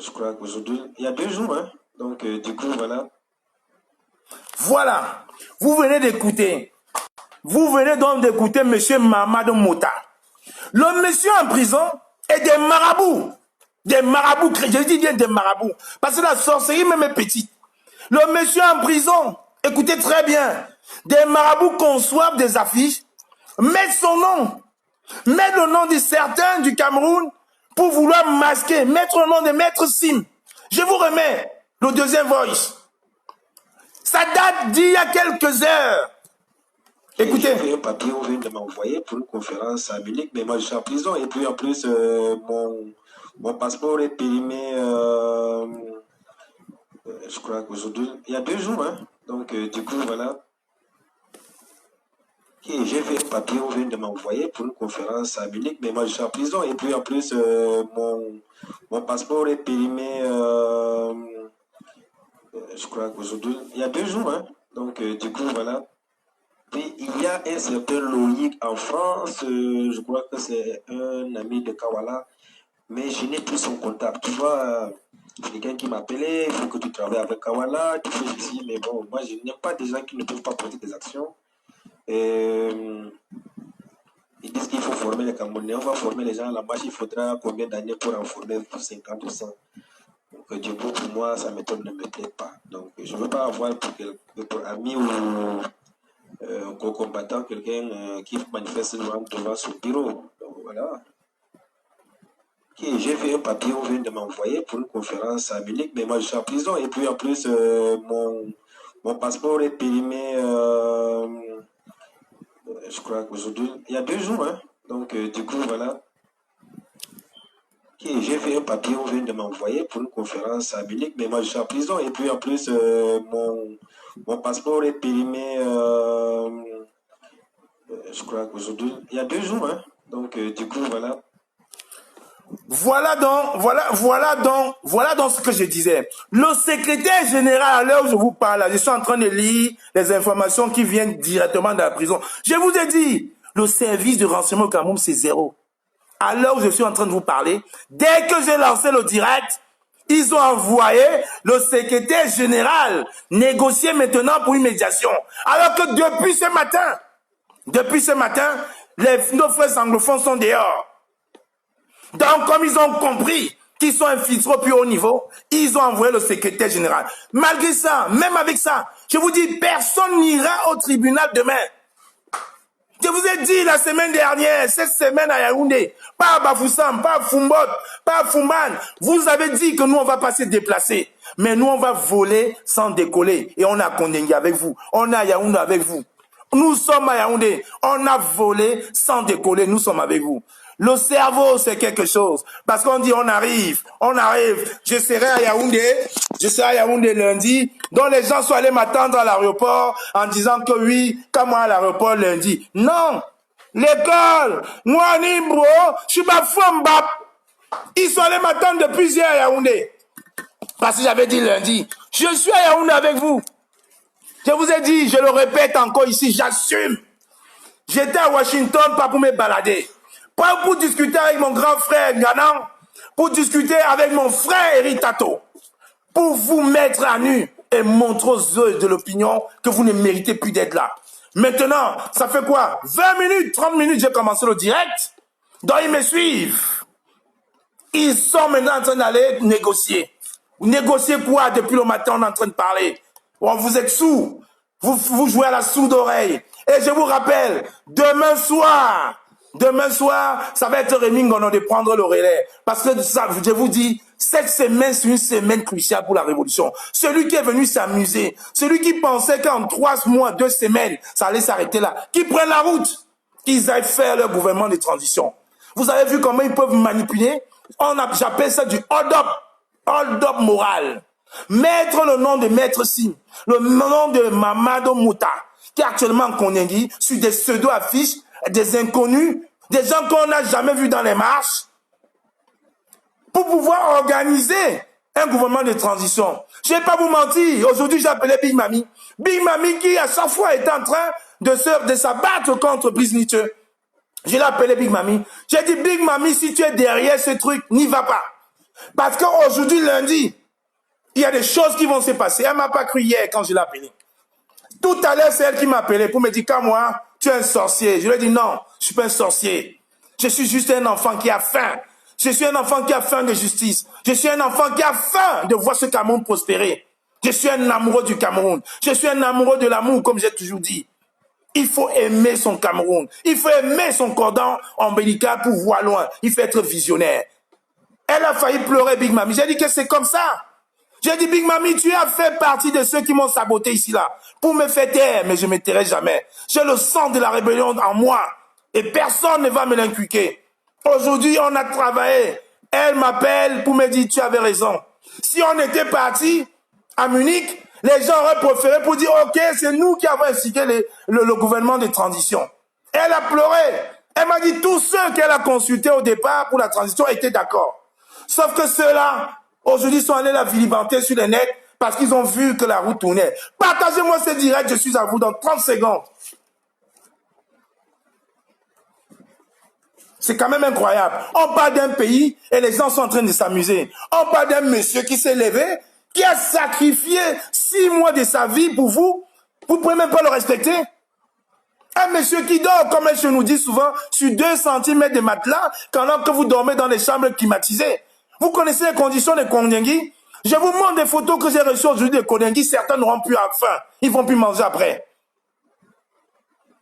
Speaker 3: je crois qu'aujourd'hui, il y a 2 jours. Hein. Donc, du coup, voilà.
Speaker 2: Voilà. Vous venez d'écouter. Vous venez donc d'écouter M. Mamadou Mouta. Le monsieur en prison est des marabouts. Des marabouts, je dis bien des marabouts. Parce que la sorcellerie même est petite. Le monsieur en prison, écoutez très bien, des marabouts conçoivent des affiches, mettent son nom, mettent le nom de certains du Cameroun pour vouloir masquer, mettre le nom de Maître Sim. Je vous remets le deuxième voice. Ça date d'il y a quelques heures. Écoutez.
Speaker 3: J'ai fait un papier, on vient de m'envoyer pour une conférence à Munich, mais moi je suis en prison. Et puis en plus, mon passeport est périmé, je crois qu'aujourd'hui, il y a 2 jours. Hein. Donc, du coup, voilà. J'ai fait un papier, on vient de m'envoyer pour une conférence à Munich, mais moi je suis en prison. Et puis en plus, mon passeport est périmé, je crois qu'aujourd'hui, il y a 2 jours. Hein. Donc, du coup, voilà. Puis, il y a un certain Loïc en France, je crois que c'est un ami de Kawala, mais je n'ai plus son contact. Tu vois, quelqu'un qui m'appelait, il faut que tu travailles avec Kawala, tu fais ceci, mais bon, moi je n'aime pas des gens qui ne peuvent pas poser des actions. Ils disent qu'il faut former les Camerounais, on va former les gens à la marche, il faudra combien d'années pour en former 50 ou 100. Donc, du coup, pour moi, sa méthode ne me plaît pas. Donc, je ne veux pas avoir pour ami ou co-combattant quelqu'un qui manifeste devant son bureau. Donc, voilà. J'ai fait un papier, on vient de m'envoyer pour une conférence à Munich, mais moi je suis en prison. Et puis en plus, mon passeport est périmé, je crois qu'aujourd'hui, il y a 2 jours. Hein. Donc, du coup, voilà. J'ai fait un papier, on vient de m'envoyer pour une conférence à Munich, mais moi je suis en prison. Et puis en plus, mon passeport est périmé, je crois qu'aujourd'hui, il y a 2 jours. Hein. Donc, du coup, voilà.
Speaker 2: Voilà donc ce que je disais. Le secrétaire général, à l'heure où je vous parle, je suis en train de lire les informations qui viennent directement de la prison. Je vous ai dit, le service de renseignement au Cameroun, c'est 0. À l'heure où je suis en train de vous parler, dès que j'ai lancé le direct, ils ont envoyé le secrétaire général négocier maintenant pour une médiation. Alors que depuis ce matin, nos frères anglophones sont dehors. Donc, comme ils ont compris qu'ils sont infiltrés au plus haut niveau, ils ont envoyé le secrétaire général. Malgré ça, même avec ça, je vous dis, personne n'ira au tribunal demain. Je vous ai dit la semaine dernière, cette semaine à Yaoundé, pas à Bafoussam, pas à Fumbot, pas à Fumban, vous avez dit que nous, on va pas se déplacer. Mais nous, on va voler sans décoller. Et on a Kondengui avec vous. On est à Yaoundé avec vous. Nous sommes à Yaoundé. On a volé sans décoller. Nous sommes avec vous. Le cerveau, c'est quelque chose. Parce qu'on dit, on arrive. Je serai à Yaoundé lundi. Donc les gens sont allés m'attendre à l'aéroport en disant que oui, comme moi à l'aéroport lundi. Non. L'école, moi, Nimbro, je suis pas Fouambap. Ils sont allés m'attendre depuis hier à Yaoundé. Parce que j'avais dit lundi. Je suis à Yaoundé avec vous. Je vous ai dit, je le répète encore ici, j'assume. J'étais à Washington pas pour me balader. Pas pour discuter avec mon grand frère Ganan, pour discuter avec mon frère Eric Tato, pour vous mettre à nu et montrer aux yeux de l'opinion que vous ne méritez plus d'être là. Maintenant, ça fait quoi? 20 minutes, 30 minutes, j'ai commencé le direct. Donc ils me suivent. Ils sont maintenant en train d'aller négocier. Négocier quoi? Depuis le matin, on est en train de parler. Bon, vous êtes sourds. Vous jouez à la sourde oreille. Et je vous rappelle, demain soir, ça va être Rémi Ngono de prendre le relais. Parce que ça, je vous dis, cette semaine, c'est une semaine cruciale pour la révolution. Celui qui est venu s'amuser, celui qui pensait qu'en 3 mois, 2 semaines, ça allait s'arrêter là, qui prennent la route, qu'ils aillent faire leur gouvernement de transition. Vous avez vu comment ils peuvent manipuler? J'appelle ça du hold-up moral. Mettre le nom de Maître Sim, le nom de Mamadou Mouta, qui est actuellement en Kondengui, sur des pseudo-affiches, des inconnus, des gens qu'on n'a jamais vus dans les marches, pour pouvoir organiser Un gouvernement de transition. Je ne vais pas vous mentir. Aujourd'hui, j'ai appelé Big Mami. Big Mami qui, à chaque fois, est en train de s'abattre contre Brice Nietzsche. Je l'ai appelé Big Mami. J'ai dit, Big Mami, si tu es derrière ce truc, n'y va pas. Parce qu'aujourd'hui, lundi, il y a des choses qui vont se passer. Elle ne m'a pas cru hier quand je l'ai appelée. Tout à l'heure, c'est elle qui m'a appelé pour me dire, quand moi, tu es un sorcier. Je lui ai dit, non, je ne suis pas un sorcier. Je suis juste un enfant qui a faim. Je suis un enfant qui a faim de justice. Je suis un enfant qui a faim de voir ce Cameroun prospérer. Je suis un amoureux du Cameroun. Je suis un amoureux de l'amour, comme j'ai toujours dit. Il faut aimer son Cameroun. Il faut aimer son cordon ombilical pour voir loin. Il faut être visionnaire. Elle a failli pleurer, Big Mami. J'ai dit que c'est comme ça. J'ai dit, Big Mami, tu as fait partie de ceux qui m'ont saboté ici, là, pour me faire taire, mais je ne me tairai jamais. J'ai le sang de la rébellion en moi, et personne ne va me l'inculquer. Aujourd'hui, on a travaillé. Elle m'appelle pour me dire, tu avais raison. Si on était parti à Munich, les gens auraient préféré pour dire, ok, c'est nous qui avons incité le gouvernement de transition. Elle a pleuré. Elle m'a dit, tous ceux qu'elle a consultés au départ pour la transition étaient d'accord. Sauf que ceux-là, aujourd'hui, sont allés la vilipender sur les net parce qu'ils ont vu que la roue tournait. Partagez-moi ce direct, je suis à vous dans 30 secondes. C'est quand même incroyable. On parle d'un pays et les gens sont en train de s'amuser. On parle d'un monsieur qui s'est levé, qui a sacrifié 6 mois de sa vie pour vous. Vous ne pouvez même pas le respecter. Un monsieur qui dort, comme je nous dis souvent, sur 2 cm de matelas, pendant que vous dormez dans des chambres climatisées. Vous connaissez les conditions de Kondengui? Je vous montre des photos que j'ai reçues aujourd'hui de Kondengui. Certains n'auront plus faim. Ils ne vont plus manger après.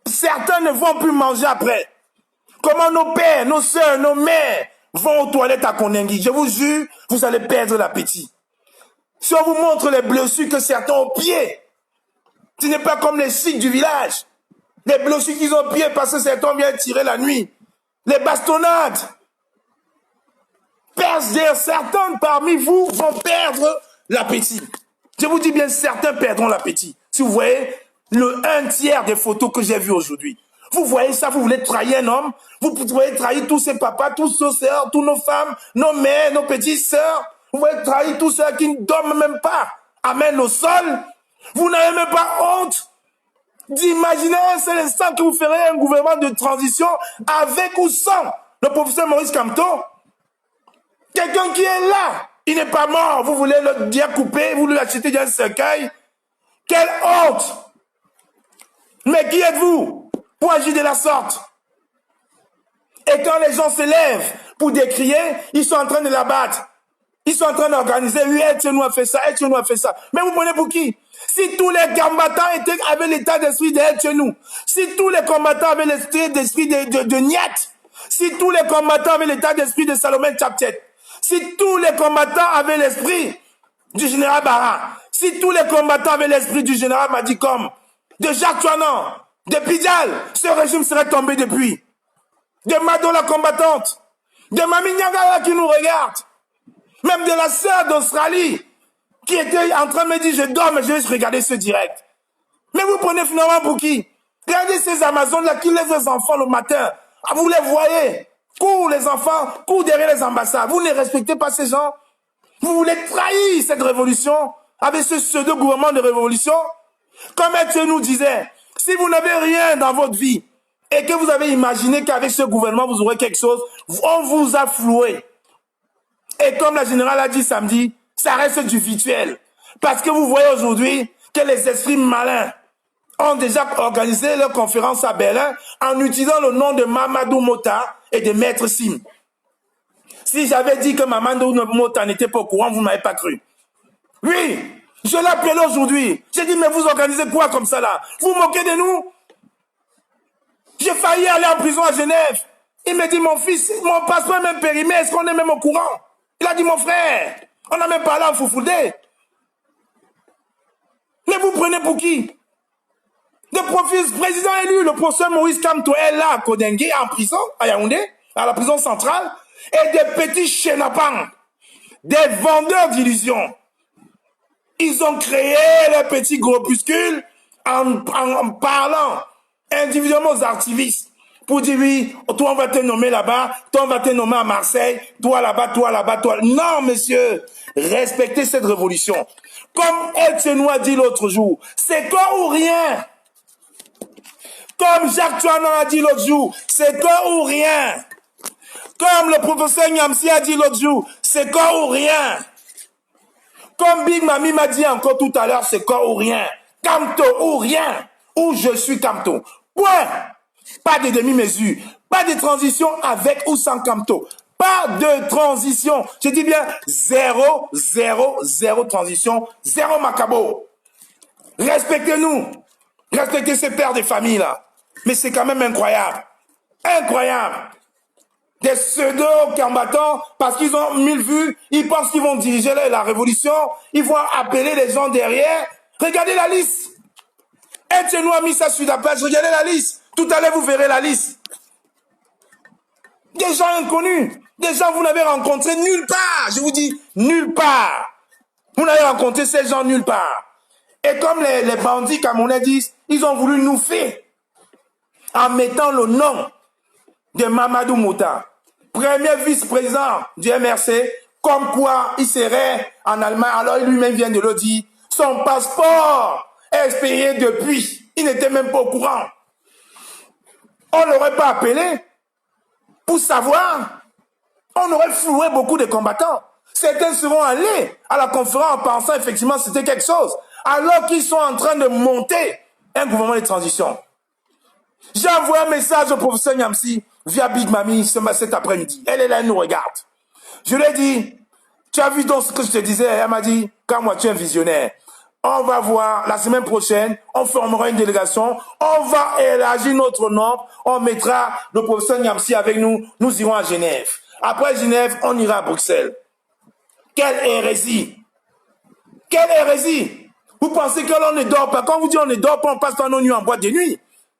Speaker 2: Certains ne vont plus manger après. Comment nos pères, nos soeurs, nos mères vont aux toilettes à Kondengui? Je vous jure, vous allez perdre l'appétit. Si on vous montre les blessures que certains ont au pied, ce n'est pas comme les sites du village. Les blessures qu'ils ont au pied parce que certains viennent tirer la nuit. Les bastonnades. Certains parmi vous vont perdre l'appétit. Je vous dis bien, certains perdront l'appétit. Si vous voyez le 1/3 des photos que j'ai vues aujourd'hui. Vous voyez ça, vous voulez trahir un homme, vous voulez trahir tous ses papas, tous nos sœurs, toutes nos femmes, nos mères, nos petites sœurs. Vous voulez trahir tous ceux qui ne dorment même pas. Amène au sol. Vous n'avez même pas honte d'imaginer un seul instant que vous ferez un gouvernement de transition avec ou sans le professeur Maurice Kamto. Quelqu'un qui est là, il n'est pas mort. Vous voulez le découper, vous lui achetez dans un cercueil. Quelle honte! Mais qui êtes-vous pour agir de la sorte? Et quand les gens se lèvent pour décrier, ils sont en train de la battre. Ils sont en train d'organiser, oui, Etienne a fait ça, Etienne a fait ça. Mais vous prenez pour qui? Si tous les combattants avaient l'état d'esprit d'Etienne, si tous les combattants avaient l'état d'esprit de Niet, si tous les combattants avaient l'état d'esprit de Salomé Tchapchet, si tous les combattants avaient l'esprit du général Barra, si tous les combattants avaient l'esprit du général Madikom, de Jacques Chouanan, de Pidjal, ce régime serait tombé depuis. De Mado la combattante, de Mami Nyangara qui nous regarde, même de la sœur d'Australie, qui était en train de me dire, je dors, mais je vais regarder ce direct. Mais vous prenez finalement pour qui? Regardez ces Amazones-là qui laissent les enfants le matin. Ah, vous les voyez. Courent les enfants, courent derrière les ambassades. Vous ne respectez pas ces gens. Vous voulez trahir cette révolution avec ce pseudo-gouvernement de révolution. Comme Etienne nous disait, si vous n'avez rien dans votre vie et que vous avez imaginé qu'avec ce gouvernement, vous aurez quelque chose, on vous a floué. Et comme la générale a dit samedi, ça reste du virtuel. Parce que vous voyez aujourd'hui que les esprits malins ont déjà organisé leur conférence à Berlin en utilisant le nom de Mamadou Mota et de Maître Sim. Si j'avais dit que Mamadou Mota n'était pas au courant, vous ne m'avez pas cru. Oui, je l'ai appelé aujourd'hui. J'ai dit, mais vous organisez quoi comme ça là? Vous moquez de nous? J'ai failli aller en prison à Genève. Il me dit, mon fils, mon passeport est même périmé, est-ce qu'on est même au courant? Il a dit, mon frère, on n'a même pas là en Foufoudé. Mais vous prenez pour qui? Le président élu, le professeur Maurice Kamto est là à Kondengui, en prison, à Yaoundé, à la prison centrale, et des petits chénapans, des vendeurs d'illusions. Ils ont créé les petits groupuscules en parlant individuellement aux activistes pour dire oui, toi on va te nommer là-bas, toi on va te nommer à Marseille, toi là-bas, toi là-bas, toi. Non, monsieur, respectez cette révolution. Comme Etienne a dit l'autre jour, c'est quoi ou rien. Comme Jacques Chouanan a dit l'autre jour, c'est quoi ou rien. Comme le professeur Nyamsi a dit l'autre jour, c'est quoi ou rien. Comme Big Mami m'a dit encore tout à l'heure, c'est quoi ou rien. Camto ou rien. Ou je suis Camto. Point. Pas de demi-mesure. Pas de transition avec ou sans Camto. Pas de transition. Je dis bien 0, 0, 0 transition, 0 macabo. Respectez-nous. Respectez ces pères de famille là. Mais c'est quand même incroyable. Incroyable. Des pseudo-combattants, parce qu'ils ont 1000 vues, ils pensent qu'ils vont diriger la révolution, ils vont appeler les gens derrière. Regardez la liste. Etienne a mis ça sur la page, regardez la liste. Tout à l'heure, vous verrez la liste. Des gens inconnus, des gens que vous n'avez rencontrés nulle part. Je vous dis, nulle part. Vous n'avez rencontré ces gens nulle part. Et comme les bandits camerounais disent, ils ont voulu nous faire en mettant le nom de Mamadou Mouta, premier vice-président du MRC, comme quoi il serait en Allemagne, alors lui-même vient de le dire, son passeport est expiré depuis, il n'était même pas au courant. On ne l'aurait pas appelé pour savoir, on aurait floué beaucoup de combattants. Certains seront allés à la conférence en pensant effectivement que c'était quelque chose, alors qu'ils sont en train de monter un gouvernement de transition. J'ai envoyé un message au professeur Nyamsi via Big Mami cet après-midi. Elle est là, elle nous regarde. Je lui ai dit, tu as vu donc ce que je te disais? Elle m'a dit, quand moi tu es un visionnaire, on va voir la semaine prochaine, on formera une délégation, on va élargir notre nombre, on mettra le professeur Nyamsi avec nous, nous irons à Genève. Après Genève, on ira à Bruxelles. Quelle hérésie! Quelle hérésie! Vous pensez que l'on ne dort pas? Quand vous dites on ne dort pas, on passe dans nos nuits en boîte de nuit.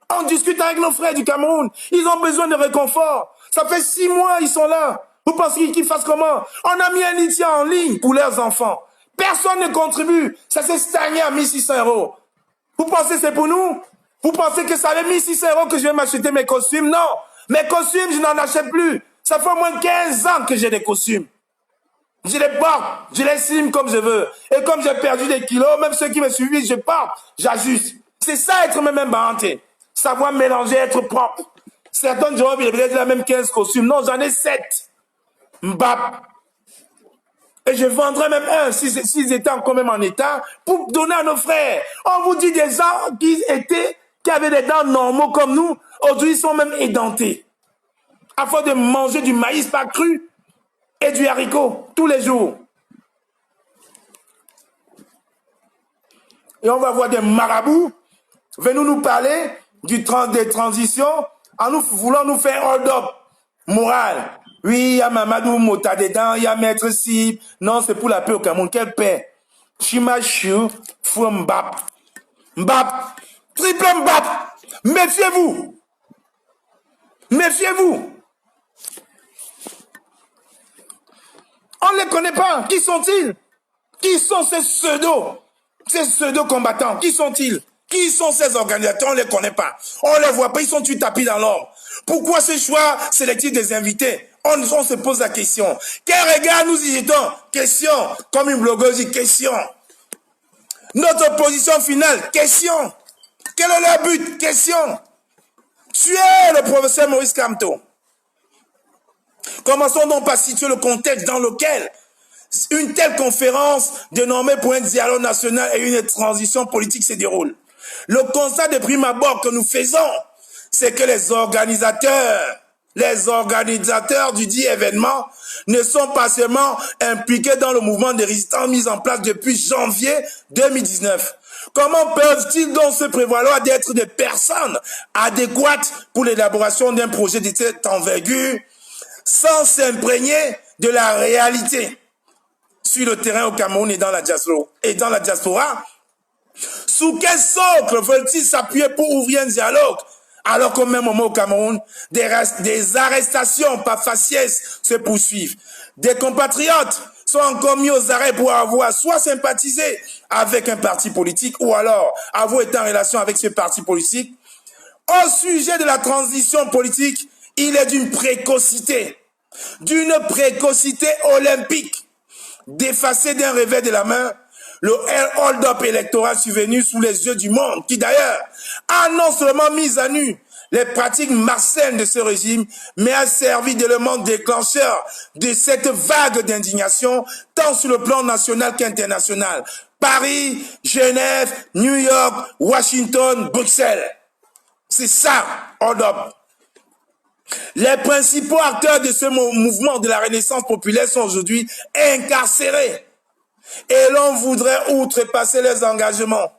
Speaker 2: On discute avec nos frères du Cameroun. Ils ont besoin de réconfort. Ça fait 6 mois, ils sont là. Vous pensez qu'ils fassent comment? On a mis un litier en ligne pour leurs enfants. Personne ne contribue. Ça s'est stagné à 1600 €. Vous pensez que c'est pour nous? Vous pensez que ça fait 1600 € que je vais m'acheter mes costumes? Non. Mes costumes, je n'en achète plus. Ça fait au moins 15 ans que j'ai des costumes. Je les porte, je les slim comme je veux. Et comme j'ai perdu des kilos, même ceux qui me suivent, je porte, j'ajuste. C'est ça être même banté. Savoir mélanger, être propre. Certains diront, il y a peut-être même 15 costumes. Non, j'en ai 7. Mbap. Et je vendrais même un, s'ils étaient encore même en état, pour donner à nos frères. On vous dit des gens qui avaient des dents normaux comme nous, aujourd'hui ils sont même édentés. Afin de manger du maïs pas cru et du haricot tous les jours. Et on va voir des marabouts venir nous parler des transitions en nous voulant nous faire hold-up moral. Oui, il y a Mamadou Mouta dedans, il y a Maître Sib. Non, c'est pour la paix au Cameroun. Quelle paix? Chimachu, Fou Mbap. Mbap. Triple Mbap. Méfiez-vous. Méfiez-vous. On ne les connaît pas. Qui sont-ils? Qui sont ces pseudo-combattants? Qui sont-ils? Qui sont ces organisateurs? On ne les connaît pas. On ne les voit pas. Ils sont tous tapis dans l'ombre. Pourquoi ce choix sélectif des invités? On se pose la question. Quel regard nous y jetons? Question. Comme une blogueuse dit, question. Notre position finale? Question. Quel est leur but? Question. Tuer le professeur Maurice Kamto. Commençons donc par situer le contexte dans lequel une telle conférence dénommée pour un dialogue national et une transition politique se déroule. Le constat de prime abord que nous faisons, c'est que les organisateurs du dit événement ne sont pas seulement impliqués dans le mouvement de résistance mis en place depuis janvier 2019. Comment peuvent-ils donc se prévaloir d'être des personnes adéquates pour l'élaboration d'un projet de cette envergure sans s'imprégner de la réalité sur le terrain au Cameroun et dans la diaspora? Sous quel socle veulent-ils s'appuyer pour ouvrir un dialogue alors qu'au même moment au Cameroun, des arrestations par faciès se poursuivent? Des compatriotes sont encore mis aux arrêts pour avoir soit sympathisé avec un parti politique ou alors avoir été en relation avec ce parti politique Au sujet de la transition politique, il est d'une précocité olympique, d'effacer d'un revers de la main le hold-up électoral survenu sous les yeux du monde, qui d'ailleurs a non seulement mis à nu les pratiques malsaines de ce régime, mais a servi d'élément déclencheur de cette vague d'indignation, tant sur le plan national qu'international. Paris, Genève, New York, Washington, Bruxelles. C'est ça, hold-up. Les principaux acteurs de ce mouvement de la Renaissance populaire sont aujourd'hui incarcérés. Et l'on voudrait outrepasser les engagements,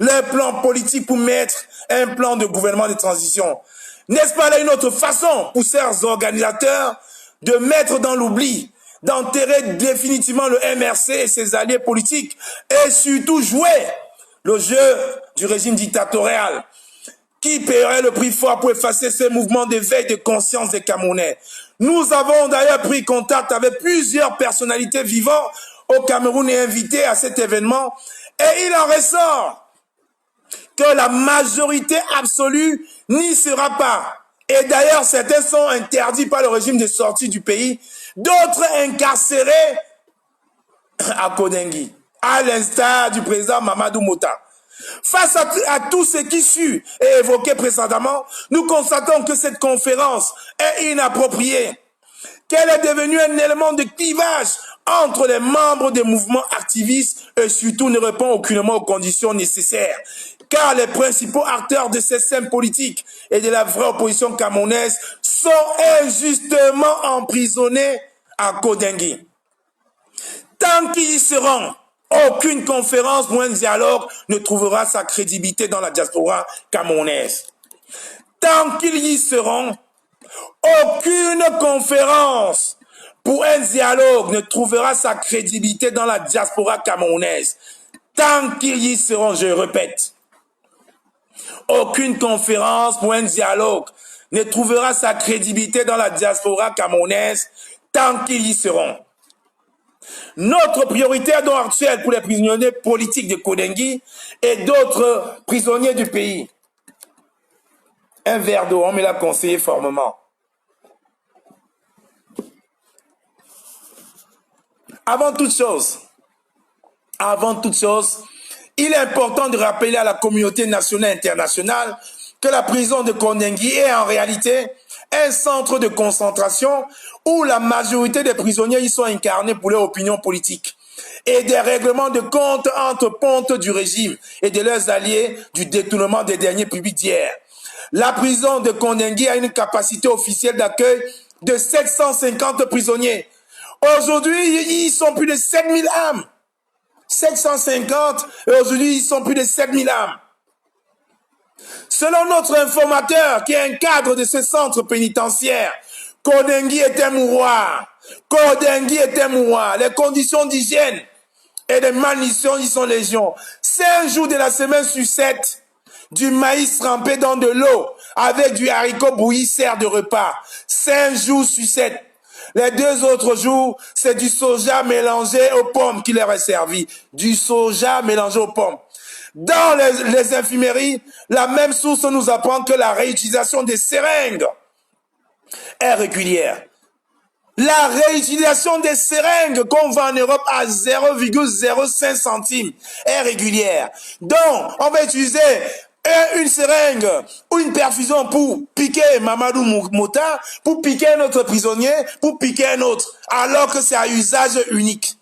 Speaker 2: leur plan politique pour mettre un plan de gouvernement de transition. N'est-ce pas là une autre façon pour ces organisateurs de mettre dans l'oubli, d'enterrer définitivement le MRC et ses alliés politiques et surtout jouer le jeu du régime dictatorial qui paierait le prix fort pour effacer ces mouvements d'éveil de conscience des Camerounais. Nous avons d'ailleurs pris contact avec plusieurs personnalités vivant au Cameroun et invitées à cet événement et il en ressort que la majorité absolue n'y sera pas. Et d'ailleurs, certains sont interdits par le régime de sortie du pays, d'autres incarcérés à Kodengui, à l'instar du président Mamadou Mota. Face à tout ce qui suit et évoqué précédemment, nous constatons que cette conférence est inappropriée, qu'elle est devenue un élément de clivage entre les membres des mouvements activistes et surtout ne répond aucunement aux conditions nécessaires. Car les principaux acteurs de ces scènes politiques et de la vraie opposition camerounaise sont injustement emprisonnés à Kodengui. Tant qu'ils y seront, aucune conférence ou un dialogue ne trouvera sa crédibilité dans la diaspora camerounaise. Tant qu'ils y seront, aucune conférence pour un dialogue ne trouvera sa crédibilité dans la diaspora camerounaise. Tant qu'ils y seront, je répète, aucune conférence pour un dialogue ne trouvera sa crédibilité dans la diaspora camerounaise tant qu'ils y seront. Notre priorité donc actuelle pour les prisonniers politiques de Kodengui et d'autres prisonniers du pays. Un verre d'eau, on me l'a conseillé formellement. Avant toute chose, il est important de rappeler à la communauté nationale et internationale que la prison de Kodengui est en réalité un centre de concentration où la majorité des prisonniers y sont incarnés pour leur opinion politique et des règlements de compte entre pontes du régime et de leurs alliés du détournement des derniers publics d'hier. La prison de Kodengui a une capacité officielle d'accueil de 750 prisonniers. Aujourd'hui, ils sont plus de 7000 âmes. 750 et aujourd'hui, ils sont plus de 7000 âmes. Selon notre informateur, qui est un cadre de ce centre pénitentiaire, Kodengui est un mouroir. Kodengui est un mouroir. Les conditions d'hygiène et de malnutrition y sont légion. 5 jours de la semaine sur 7, du maïs trempé dans de l'eau avec du haricot bouilli sert de repas. 5 jours sur 7. Les 2 autres jours, c'est du soja mélangé aux pommes qui leur est servi. Du soja mélangé aux pommes. Dans les infirmeries, la même source nous apprend que la réutilisation des seringues est régulière. La réutilisation des seringues qu'on vend en Europe à 0,05 centimes est régulière. Donc, on va utiliser une seringue ou une perfusion pour piquer Mamadou Mota, pour piquer un autre prisonnier, pour piquer un autre, alors que c'est à usage unique.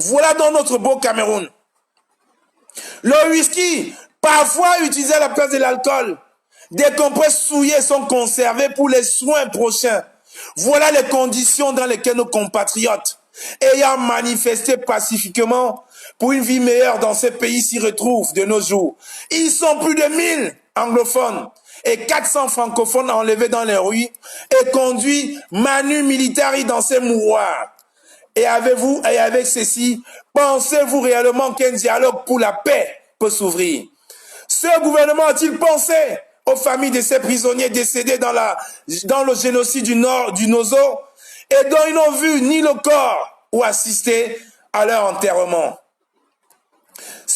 Speaker 2: Voilà dans notre beau Cameroun. Le whisky, parfois utilisé à la place de l'alcool. Des compresses souillées sont conservées pour les soins prochains. Voilà les conditions dans lesquelles nos compatriotes, ayant manifesté pacifiquement pour une vie meilleure dans ces pays, s'y retrouvent de nos jours. Ils sont plus de 1000 anglophones et 400 francophones enlevés dans les rues et conduits manu militari dans ces mouroirs. Et avec ceci, pensez-vous réellement qu'un dialogue pour la paix peut s'ouvrir? Ce gouvernement a-t-il pensé aux familles de ces prisonniers décédés dans le génocide du Nozo et dont ils n'ont vu ni le corps ou assisté à leur enterrement?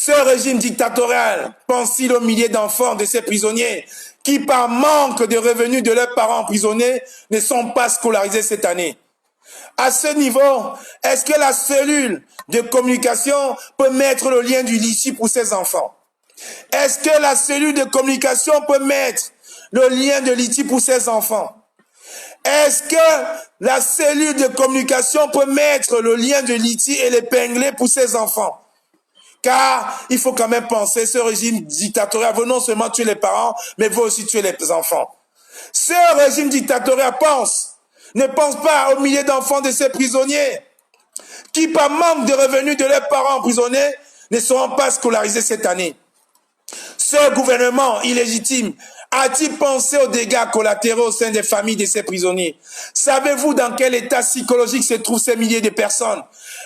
Speaker 2: Ce régime dictatorial pense-t-il aux milliers d'enfants de ces prisonniers qui, par manque de revenus de leurs parents emprisonnés, ne sont pas scolarisés cette année? À ce niveau, est-ce que la cellule de communication peut mettre le lien du litige pour ces enfants? Est-ce que la cellule de communication peut mettre le lien de litige pour ces enfants? Est-ce que la cellule de communication peut mettre le lien de litige et l'épingler pour ces enfants? Car il faut quand même penser, ce régime dictatorial veut non seulement tuer les parents, mais veut aussi tuer les enfants. Ce régime dictatorial ne pense pas aux milliers d'enfants de ces prisonniers qui, par manque de revenus de leurs parents emprisonnés, ne seront pas scolarisés cette année. Ce gouvernement illégitime a-t-il pensé aux dégâts collatéraux au sein des familles de ces prisonniers? Savez-vous dans quel état psychologique se trouvent ces milliers de personnes?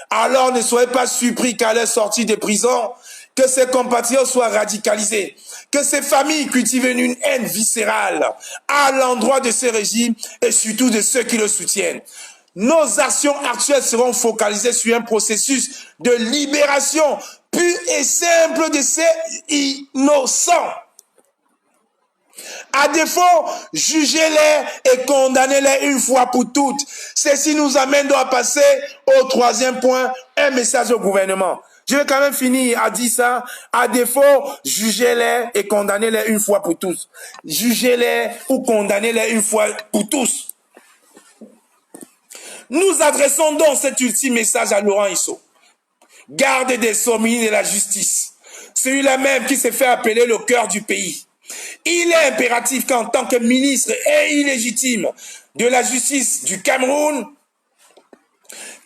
Speaker 2: Alors ne soyez pas surpris qu'à leur sortie de prison, que ces compatriotes soient radicalisés, que ces familles cultivent une haine viscérale à l'endroit de ce régime et surtout de ceux qui le soutiennent. Nos actions actuelles seront focalisées sur un processus de libération pur et simple de ces innocents. À défaut, jugez-les et condamnez-les une fois pour toutes. Ceci nous amène donc à passer au troisième point, un message au gouvernement. Je vais quand même finir à dire ça. À défaut, jugez-les et condamnez-les une fois pour tous. Jugez-les ou condamnez-les une fois pour tous. Nous adressons donc cet ultime message à Laurent Isso, garde des Sceaux, ministre de la Justice, celui-là même qui s'est fait appeler le cœur du pays. Il est impératif qu'en tant que ministre et illégitime de la justice du Cameroun,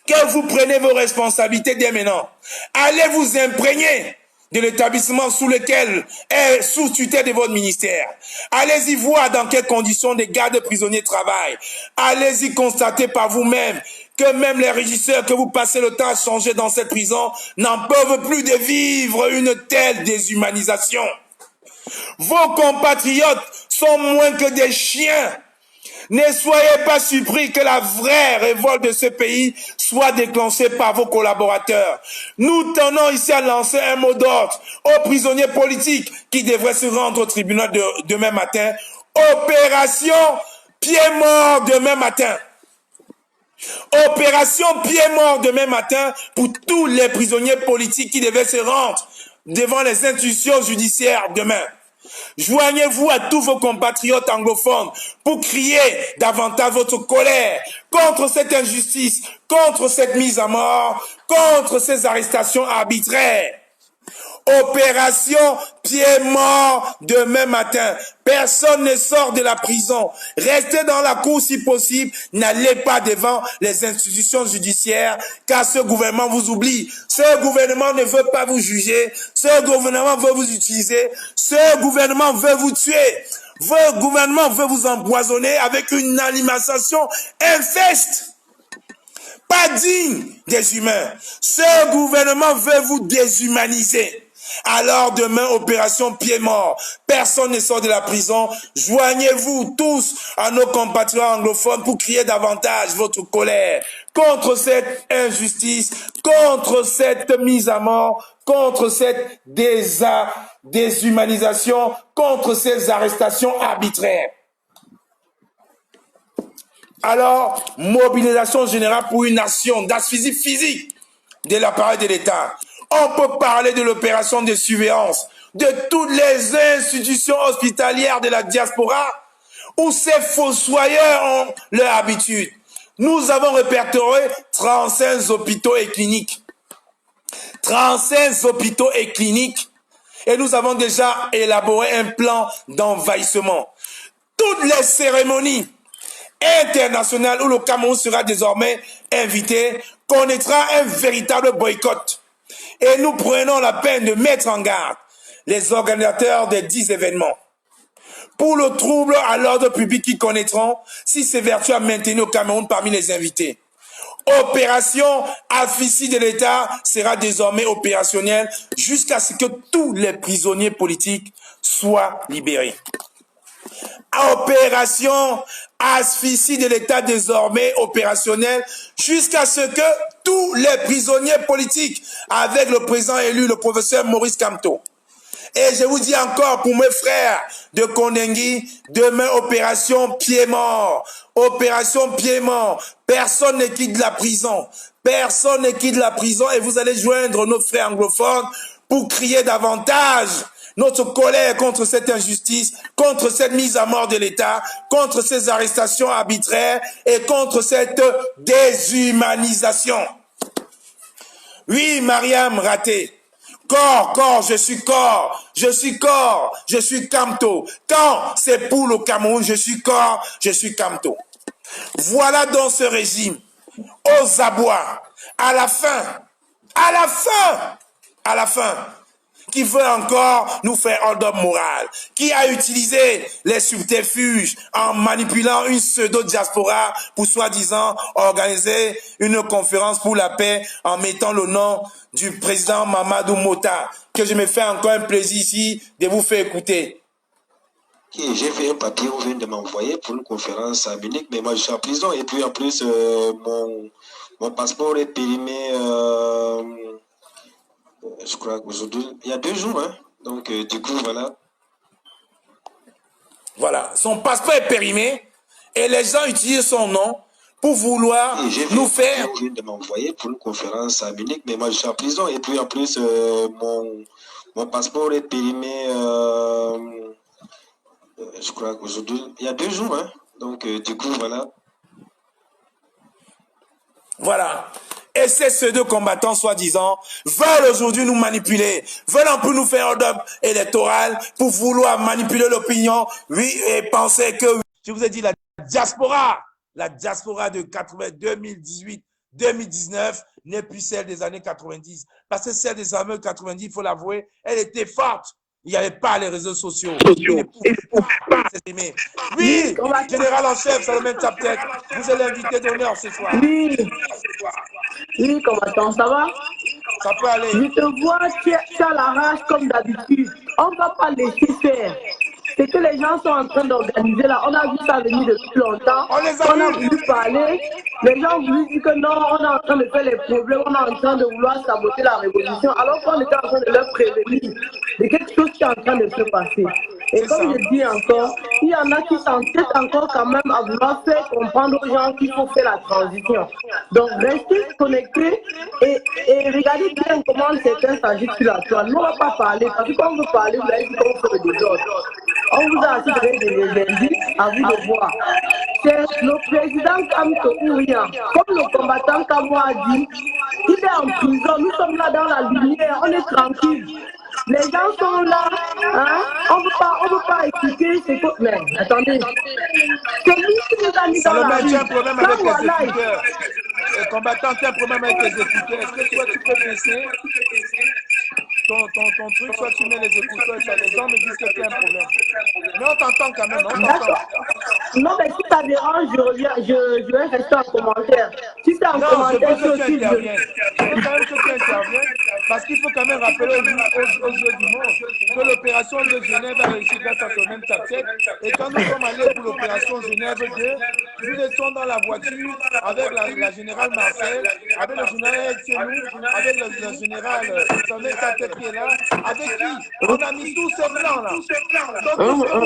Speaker 2: que vous preniez vos responsabilités dès maintenant. Allez vous imprégner de l'établissement sous lequel est sous tutelle de votre ministère. Allez-y voir dans quelles conditions les gardes prisonniers travaillent. Allez-y constater par vous-même que même les régisseurs que vous passez le temps à changer dans cette prison n'en peuvent plus de vivre une telle déshumanisation. Vos compatriotes sont moins que des chiens. Ne soyez pas surpris que la vraie révolte de ce pays soit déclenchée par vos collaborateurs. Nous tenons ici à lancer un mot d'ordre aux prisonniers politiques qui devraient se rendre au tribunal demain matin. Opération pied mort demain matin. Opération pied mort demain matin pour tous les prisonniers politiques qui devaient se rendre devant les institutions judiciaires demain. Joignez-vous à tous vos compatriotes anglophones pour crier davantage votre colère contre cette injustice, contre cette mise à mort, contre ces arrestations arbitraires. Opération pied mort demain matin. Personne ne sort de la prison. Restez dans la cour si possible. N'allez pas devant les institutions judiciaires car ce gouvernement vous oublie. Ce gouvernement ne veut pas vous juger. Ce gouvernement veut vous utiliser. Ce gouvernement veut vous tuer. Ce gouvernement veut vous empoisonner avec une alimentation infeste. Pas digne des humains. Ce gouvernement veut vous déshumaniser. Alors demain, opération pied mort. Personne ne sort de la prison. Joignez-vous tous à nos compatriotes anglophones pour crier davantage votre colère contre cette injustice, contre cette mise à mort, contre cette déshumanisation, contre ces arrestations arbitraires. Alors, mobilisation générale pour une action d'asphyxie physique de l'appareil de l'État. On peut parler de l'opération de surveillance de toutes les institutions hospitalières de la diaspora où ces fossoyeurs ont leur habitude. Nous avons répertorié 35 hôpitaux et cliniques. 35 hôpitaux et cliniques. Et nous avons déjà élaboré un plan d'envahissement. Toutes les cérémonies internationales où le Cameroun sera désormais invité connaîtra un véritable boycott. Et nous prenons la peine de mettre en garde les organisateurs des 10 événements pour le trouble à l'ordre public qu'ils connaîtront si s'évertuent à maintenir au Cameroun parmi les invités. Opération asphyxie de l'État sera désormais opérationnelle jusqu'à ce que tous les prisonniers politiques soient libérés. Opération asphyxie de l'État désormais opérationnelle jusqu'à ce que tous les prisonniers politiques avec le président élu, le professeur Maurice Kamto. Et je vous dis encore pour mes frères de Kondengui, demain opération pied mort. Opération pied mort. Personne ne quitte la prison. Personne ne quitte la prison et vous allez joindre nos frères anglophones pour crier davantage notre colère contre cette injustice, contre cette mise à mort de l'État, contre ces arrestations arbitraires et contre cette déshumanisation. Oui, Mariam Raté. Corps, je suis corps, je suis Kamto. Quand c'est pour le Cameroun, je suis corps, je suis Kamto. Voilà donc ce régime, aux abois, à la fin, qui veut encore nous faire hold-up moral, qui a utilisé les subterfuges en manipulant une pseudo-diaspora pour soi-disant organiser une conférence pour la paix en mettant le nom du président Mamadou Mota, que je me fais encore un plaisir ici de vous faire écouter.
Speaker 3: J'ai fait un papier, on vient de m'envoyer pour une conférence à Munich, mais moi je suis en prison et puis en plus mon passeport est périmé, je crois qu'aujourd'hui, il y a 2 jours, hein. Donc du coup voilà.
Speaker 2: Voilà, son passeport est périmé et les gens utilisent son nom pour vouloir nous faire...
Speaker 3: On vient de m'envoyer pour une conférence à Munich, mais moi je suis en prison et puis en plus mon passeport est périmé, je crois qu'aujourd'hui, il y a 2 jours, hein. Donc du coup voilà.
Speaker 2: Voilà. Et ces pseudo-combattants, soi-disant, veulent aujourd'hui nous manipuler, veulent un peu nous faire un up électoral pour vouloir manipuler l'opinion, oui, et penser que... Je vous ai dit, la diaspora de 2018, 2019 n'est plus celle des années 90. Parce que celle des années 90, il faut l'avouer, elle était forte. Il n'y avait pas les réseaux sociaux. Il ne pouvait pas s'aimer. Oui, général en chef, Salomé Tchaptek, vous êtes l'invité d'honneur ce soir.
Speaker 4: Oui, combattant, ça va?
Speaker 2: Ça peut aller.
Speaker 4: Je te vois, tu as la rage comme d'habitude. On ne va pas laisser faire. C'est que les gens sont en train d'organiser là. On a vu ça venir depuis longtemps.
Speaker 2: On a
Speaker 4: voulu parler. Les gens ont voulu dire que non, on est en train de faire les problèmes. On est en train de vouloir saboter la révolution. Alors qu'on était en train de leur prévenir de quelque chose qui est en train de se passer. Et comme je dis encore, il y en a qui s'entêtent encore quand même à vouloir faire comprendre aux gens qu'il faut faire la transition. Donc restez connectés et regardez bien comment certains s'agitent sur la toile. Nous, on ne va pas parler, parce que quand on veut parler, vous allez dire qu'on fait le désordre. On vous a assez donné des indices, à vous de voir. C'est le président Kamto ou rien. Comme le combattant Kamo a dit, il est en prison, nous sommes là dans la lumière, on est tranquille. Les gens sont là, hein? On ne peut pas écouter ces choses. Mais attendez, c'est lui qui nous a mis dans la rue.
Speaker 2: Tu as un problème avec les écouteurs. Les combattants, tu as un problème avec les écouteurs. Est-ce que toi, tu peux baisser ton truc, soit tu mets les écouteurs, soit les gens me disent que tu as un problème. Mais on t'entend quand même, on t'entend.
Speaker 4: Non, mais si ça dérange, je vais rester en commentaire. Si c'est en commentaire,
Speaker 2: je veux que tu interviennes. Je veux quand même que tu interviennes, parce qu'il faut quand même rappeler aux yeux du monde que l'opération de Genève a réussi grâce à ce même Tchaptek. Et quand nous sommes allés pour l'opération Genève 2, nous étions dans la voiture avec la générale Marcel, avec le général Tchenou, avec le général Salomé Tchaptek qui est là, avec qui on a mis tous ces plans là. Donc tout ce que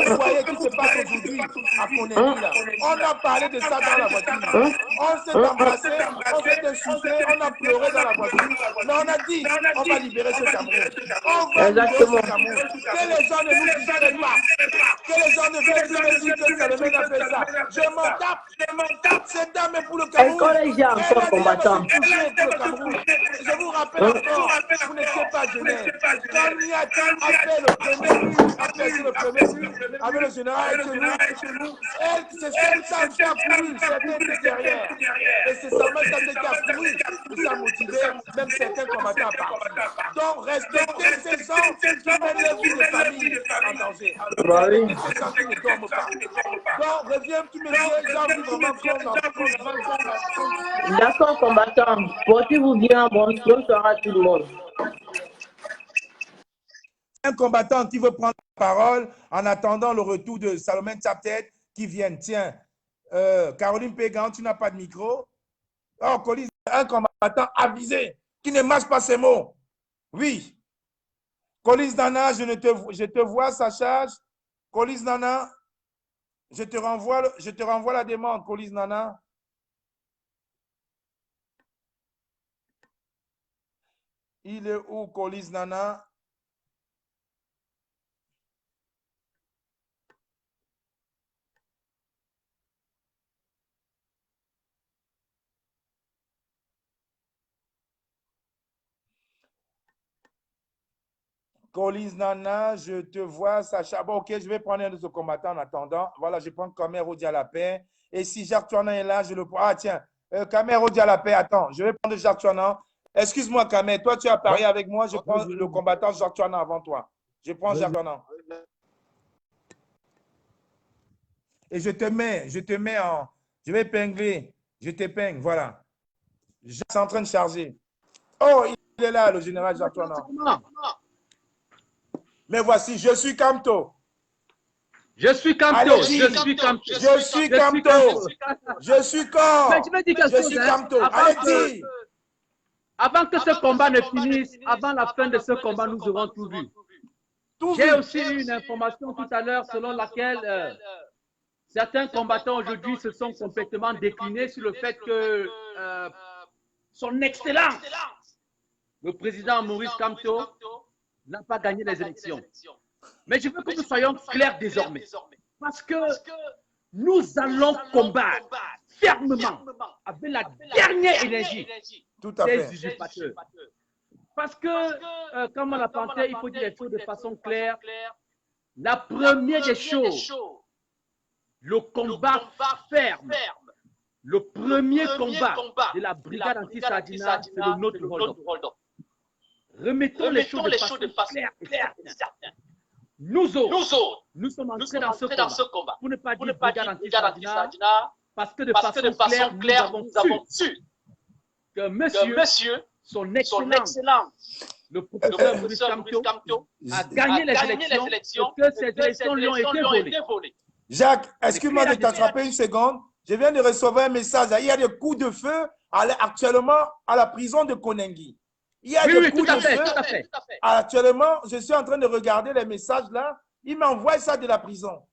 Speaker 2: vous voyez qui se passe aujourd'hui à Kondengui là, on a parlé de ça dans la voiture. On s'est embrassé, on s'est insulté, on a pleuré dans la voiture. Mais on a dit, on va libérer ce Cameroun. On va libérer ce Cameroun. Que les gens ne nous distraient pas. Que les gens ne viennent pas me dire que Salomé a fait ça. Je m'en tape. Cette dame est pour le Cameroun.
Speaker 4: Elle a encore combattant.
Speaker 2: Je vous rappelle encore, vous n'étiez pas Genève. Quand Niat a fait le premier but, avec le général Tchenou, elle, c'est cette femme qui a couru, certains étaient derrière. Et c'est seulement ça qui a couru, qui a motivé même certains combattants à partir. Donc, respectez ces gens qui mettent la vie des familles en danger. Respectez ces gens qui ne dorment pas. Donc, reviens, tu me dis, j'ai envie vraiment qu'on
Speaker 4: D'accord, combattant. Portez-vous bien, bonsoir à tout le monde.
Speaker 2: Un combattant qui veut prendre la parole en attendant le retour de Salomé Tchaptek qui vient. Tiens, Caroline Pégan, tu n'as pas de micro. Oh, Colis. un combattant avisé qui ne mâche pas ses mots. Oui. Colis Nana, je te vois, ça charge. Colis Nana, je te renvoie la demande, Colis Nana. Il est où, Colis Nana? Colis Nana, je te vois, Sacha. Bon, ok, je vais prendre un de ce combattant en attendant. Voilà, je prends Kamero Dialapé. Et si Jacques Tuanan est là, je le prends. Ah, tiens, Kamero Dialapé, attends, je vais prendre Jacques Tuanan. Excuse-moi, Kamé, toi, tu as parié avec moi. Je prends le combattant Jacques Tuanan avant toi. Je prends Jacques Tuanan. Et je te mets en. Je vais épingler. Je t'épingle, voilà. C'est en train de charger. Oh, il est là, le général Jacques Tuanan. Mais voici, je suis Kamto.
Speaker 5: Je suis Kamto.
Speaker 2: Allez-y.
Speaker 5: Je suis Kamto.
Speaker 2: Je suis Kamto. Je suis Kamto.
Speaker 5: Mais tu me dis quelque
Speaker 2: Je
Speaker 5: chose,
Speaker 2: suis
Speaker 5: hein,
Speaker 2: Kamto. Allez-y.
Speaker 5: Avant que ce combat ne finisse, avant la fin de ce combat, nous aurons tout vu. J'ai aussi eu une information tout à l'heure selon laquelle certains combattants aujourd'hui se sont complètement déclinés sur le fait que son Excellence, le président Maurice Kamto, n'a pas gagné les élections. Mais je veux que nous soyons clairs désormais. Parce que nous allons combattre fermement, avec la dernière énergie,
Speaker 2: Tout à
Speaker 5: des
Speaker 2: fait.
Speaker 5: usurpateurs. Parce que, comme on l'a pensé, il faut dire les choses de façon claire. La première des choses, le combat ferme. Le premier combat de la brigade anti-Sardina, c'est le nôtre hold-up. Remettons les choses de façon claire et certaine. Nous autres, nous sommes entrés dans ce combat. Pour ne pas dire brigade anti-Sardina, parce que de façon claire, nous avons su que monsieur, son excellence, le professeur Maurice Kamto, a gagné les élections et que ces élections lui ont été volées.
Speaker 2: Jacques, excuse-moi de t'attraper une seconde. Je viens de recevoir un message. Il y a des coups de feu actuellement à la prison de Konengi. Il y a des coups de feu.
Speaker 5: Tout à fait.
Speaker 2: Actuellement, je suis en train de regarder les messages là. Il m'envoie ça de la prison.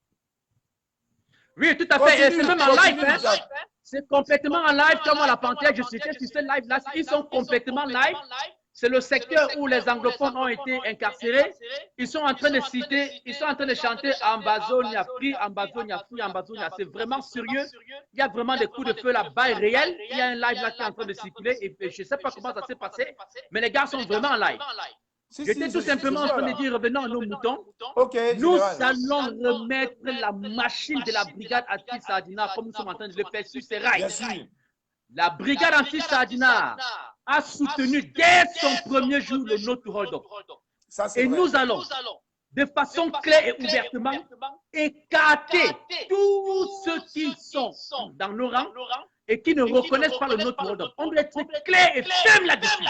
Speaker 5: Oui, tout à fait. Et c'est même en live. Hein.
Speaker 2: Jacques.
Speaker 5: C'est complètement en live, comme on l'a pensé. Je suis sur ce live-là. Ils sont complètement live. C'est le secteur où les anglophones ont été incarcérés. Ils sont en train de citer, ils sont en train de chanter Ambazonia Free, Ambazonia Free, Ambazonia. C'est vraiment sérieux. Il y a vraiment des coups de feu là-bas réels. Il y a un live là qui est en train de circuler. Et je ne sais pas comment ça s'est passé, mais les gars sont vraiment en live. J'étais tout simplement en train de dire, revenons à nos moutons.
Speaker 2: Okay,
Speaker 5: nous allons remettre la machine de la brigade anti-Sardina, comme nous sommes en train de le faire sur ces rails.
Speaker 2: Bien sûr.
Speaker 5: La brigade anti-Sardina a soutenu dès son premier jour le nôtre hold-up. Et nous allons, de façon claire et ouvertement, écarter tous ceux qui sont dans nos rangs et qui ne reconnaissent pas le nôtre hold-up. On doit être clair et ferme là-dessus.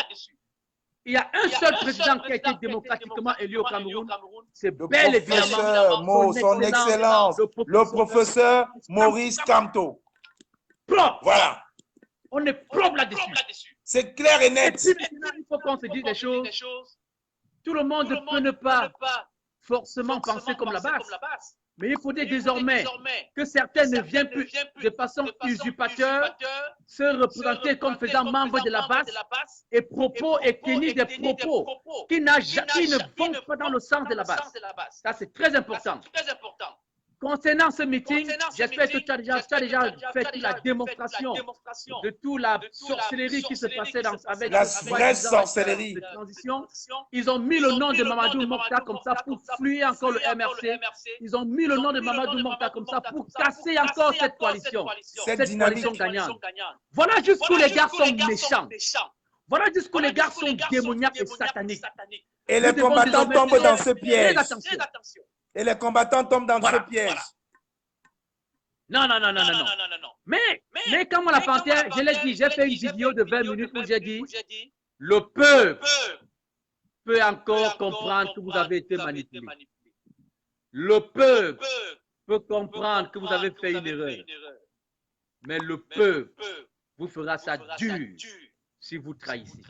Speaker 5: Il y a un seul président qui a été démocratiquement élu au Cameroun, c'est bel évidemment
Speaker 2: son excellence, le professeur Maurice Kamto. Voilà.
Speaker 5: On est propre là-dessus.
Speaker 2: C'est clair et net.
Speaker 5: Et puis maintenant, il faut qu'on se dise des choses. Tout le monde peut ne pas forcément penser comme la base. Mais il faut dire désormais que certains ne viennent plus de façon usurpateur se représenter comme faisant membre de la base et propos et tenir des propos qui ne vont pas dans le sens de la base. Ça, c'est très important. Concernant ce meeting, j'espère que tu as déjà fait toute la démonstration de toute la sorcellerie qui se passait avec
Speaker 2: la vraie sorcellerie
Speaker 5: de transition. Ils ont mis le nom de Mamadou Mokhtar comme ça pour fluer encore le MRC. Ils ont mis le nom de Mamadou Mokhtar comme ça pour casser encore cette coalition. Cette coalition gagnante. Voilà jusqu'où les gars sont méchants. Voilà jusqu'où les gars sont démoniaques et sataniques.
Speaker 2: Et les combattants tombent dans ce piège.
Speaker 5: Très attention.
Speaker 2: Et les combattants tombent dans ce piège.
Speaker 5: Non. Mais comme on l'a pensé, je l'ai dit, j'ai fait une vidéo de 20 minutes où j'ai dit, le peuple peut encore comprendre que vous avez été manipulé. Le peuple peut comprendre que vous avez fait une erreur. Mais le peuple vous fera ça dur. si vous trahissez.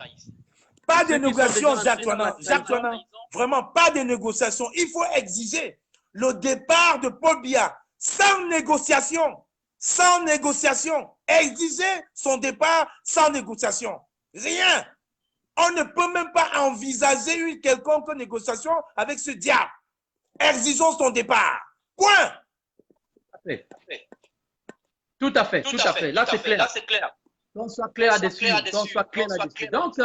Speaker 6: Pas de
Speaker 5: Ceux qui sont
Speaker 6: négociation,
Speaker 5: déjà
Speaker 6: Jacques
Speaker 5: entrés dans la
Speaker 6: Toinan. Jacques
Speaker 5: trahison,
Speaker 6: Toinan, vraiment pas de négociation. Il faut exiger le départ de Paul Biya sans négociation. Sans négociation. Exiger son départ sans négociation. Rien. On ne peut même pas envisager une quelconque négociation avec ce diable. Exigeons son départ. Point.
Speaker 5: Tout à fait, tout à fait. Là, c'est clair. Qu'on soit clair là-dessus. Qu'on soit clair là-dessus. Donc,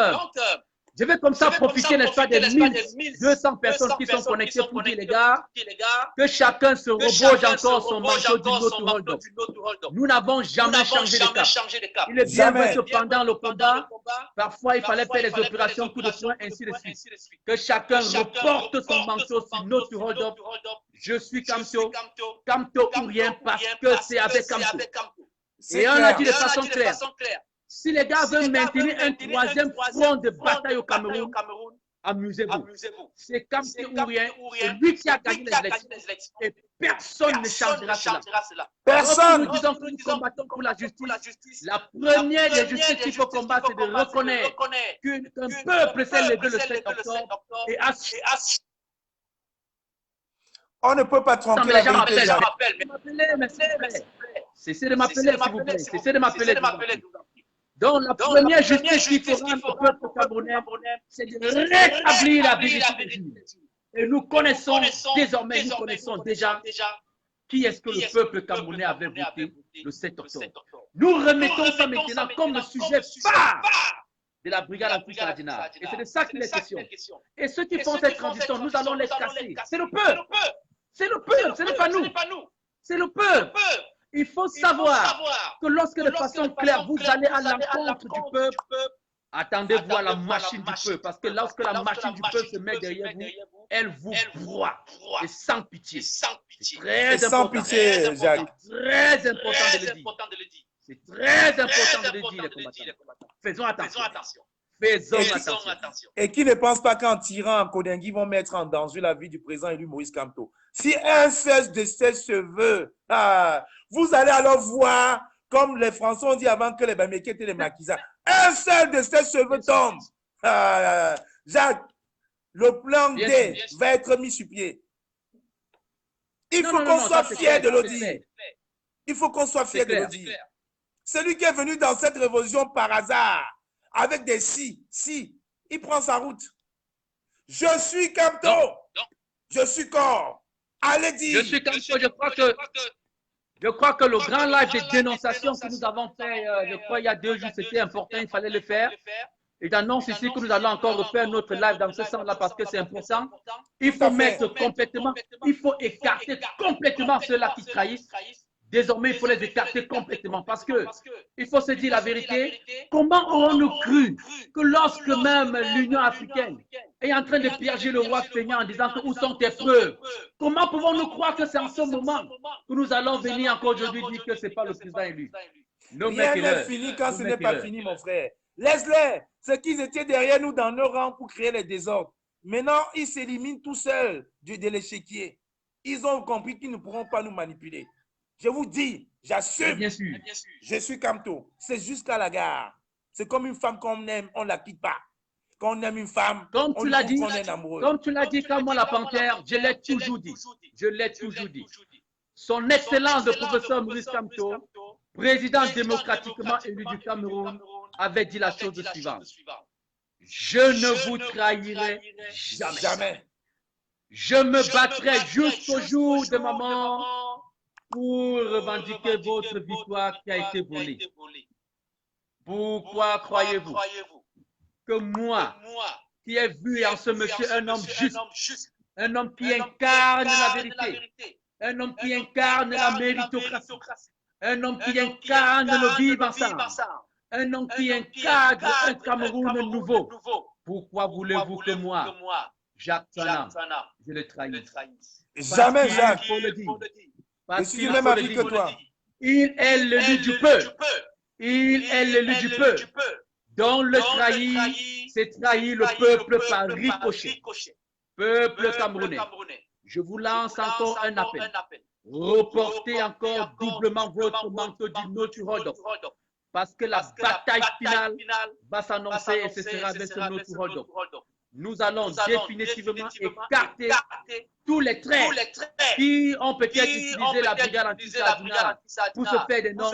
Speaker 5: je vais comme ça profiter, n'est-ce pas, des 1200 personnes qui sont connectées pour dire, les gars, que chacun se rebauche encore son manteau d'une autre hold-up. Nous n'avons jamais changé de cap. Il est bien vrai que pendant le combat, parfois, il fallait faire des opérations coup de poing, ainsi de suite. Que chacun reporte son manteau sur notre hold-up. Je suis Kamto ou rien, parce que c'est avec Kamto. Et on a dit de façon claire. Si les gars veulent maintenir un troisième front de bataille au Cameroun, amusez-vous. C'est Kamto ou rien. C'est lui qui a gagné les élections. Et personne ne changera cela.
Speaker 6: Personne.
Speaker 5: Nous disons que nous combattons pour la justice. La première des justices qu'il faut combattre, c'est de reconnaître qu'un peuple s'est levé le 7 octobre et a...
Speaker 6: On ne peut pas tromper la vérité.
Speaker 5: Cessez de m'appeler, s'il vous plaît. Cessez de m'appeler. Donc, la première justice qu'il faut rendre au peuple camerounais, c'est de rétablir la vérité. Et nous connaissons désormais, nous connaissons déjà qui est-ce que le peuple camerounais avait voté le 7 octobre. Nous remettons ça maintenant comme le sujet phare de la brigade anti-cardinal. Et c'est de ça qu'il est question. Et ceux qui font cette transition, nous allons les casser. C'est le peuple. C'est le peuple, ce n'est pas nous. C'est le peuple. Il faut savoir que lorsque de façon claire, vous allez à l'encontre du peuple, attendez-vous à la machine du peuple. Parce que lorsque la machine du peuple se met derrière vous, elle vous broie. Et sans pitié. Très important. Sans pitié, Jacques. Très important de le dire. C'est très important de le dire, les combattants. Faisons attention. Faisons attention.
Speaker 6: Et qui ne pense pas qu'en tirant en Kodengui, vont mettre en danger la vie du président élu Maurice Kamto. Si un seul de ses cheveux, vous allez alors voir, comme les Français ont dit avant que les Bamekés étaient les maquisards, un seul de ses cheveux tombe. Jacques, le plan D va être mis sur pied. Il faut qu'on soit fier de le dire. Il faut qu'on soit fier de le dire. Celui qui est venu dans cette révolution par hasard, avec des si, il prend sa route. Je suis Kamto. Je suis corps. Allez dire.
Speaker 5: Je suis Kamto. Je crois que le grand live de dénonciation que nous avons fait, je crois, il y a 2 jours, c'était important, il fallait le faire. Et j'annonce ici que nous allons encore refaire notre live dans ce sens-là parce que c'est important. Il faut mettre complètement, il faut écarter complètement ceux-là qui trahissent. Désormais, il faut les écarter complètement parce que il faut se dire la vérité. Comment aurons-nous cru que lorsque même l'Union africaine est en train de piéger le roi feignant en disant que où sont tes preuves? Comment pouvons-nous croire que c'est en ce moment que nous allons venir encore aujourd'hui dire que ce n'est pas le président élu?
Speaker 6: Rien n'est fini quand ce n'est pas fini, mon frère. Laisse-les. Ceux qui étaient derrière nous dans nos rangs pour créer les désordres. Maintenant, ils s'éliminent tout seuls de l'échiquier. Ils ont compris qu'ils ne pourront pas nous manipuler. Je vous dis, j'assume, je suis Kamto. C'est jusqu'à la gare. C'est comme une femme qu'on aime, on ne la quitte pas. Quand on aime une femme,
Speaker 5: comme tu l'as dit,
Speaker 6: on est amoureux.
Speaker 5: Comme tu l'as dit, comme moi la panthère, je l'ai toujours dit. Je l'ai toujours dit. Son Excellence, le professeur Maurice Kamto, président démocratiquement élu du Cameroun, avait dit la chose suivante. Je ne vous trahirai jamais. Je me battrai jusqu'au jour de ma mort pour revendiquer votre victoire qui a été volée. Pourquoi croyez-vous que moi, qui ai vu en ce monsieur un homme juste, un homme qui incarne la vérité, un homme qui incarne la méritocratie, un homme qui incarne le vivre ensemble, un homme qui incarne un Cameroun nouveau. Pourquoi voulez-vous que moi, Jacques Tana, je le trahisse?
Speaker 6: Jamais, Jacques.
Speaker 5: Parce
Speaker 6: je suis du même avis que toi.
Speaker 5: Il est l'élu du peuple. Il est l'élu du peuple. Donc le trahir, c'est trahir le peuple par ricochet. Peuple camerounais, je vous lance encore un appel. Reportez encore doublement votre manteau d'une autre ordre. parce que la bataille finale va s'annoncer et ce sera avec ce notre hold-up. Nous allons définitivement écarter tous les traits qui ont peut-être utilisé la brigade anti-Sadina pour se faire des noms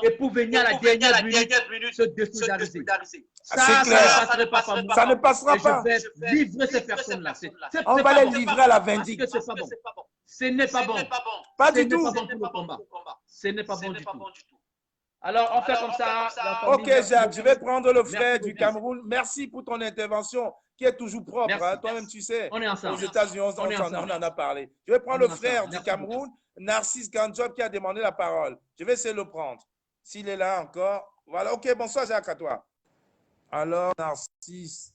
Speaker 5: et pour venir à la dernière minute se désolidariser. Ça ne passera pas par moi.
Speaker 6: Ça ne passera pas.
Speaker 5: Je vais livrer ces personnes-là.
Speaker 6: On va les livrer à la vindicte.
Speaker 5: Parce que c'est pas bon. Ce n'est pas bon.
Speaker 6: Pas du tout.
Speaker 5: Ce n'est pas bon pour le combat. Ce n'est pas bon du tout. Alors, on fait comme ça.
Speaker 6: Ok, Jacques, je vais prendre le frère du Cameroun. Merci pour ton intervention qui est toujours propre. Hein. Toi-même, tu sais,
Speaker 5: on est ensemble.
Speaker 6: aux États-Unis, on en a parlé. Je vais prendre le frère du Cameroun, Narcisse Ganjob, qui a demandé la parole. Je vais essayer de le prendre. S'il est là encore. Voilà, ok, bonsoir, Jacques, à toi. Alors, Narcisse.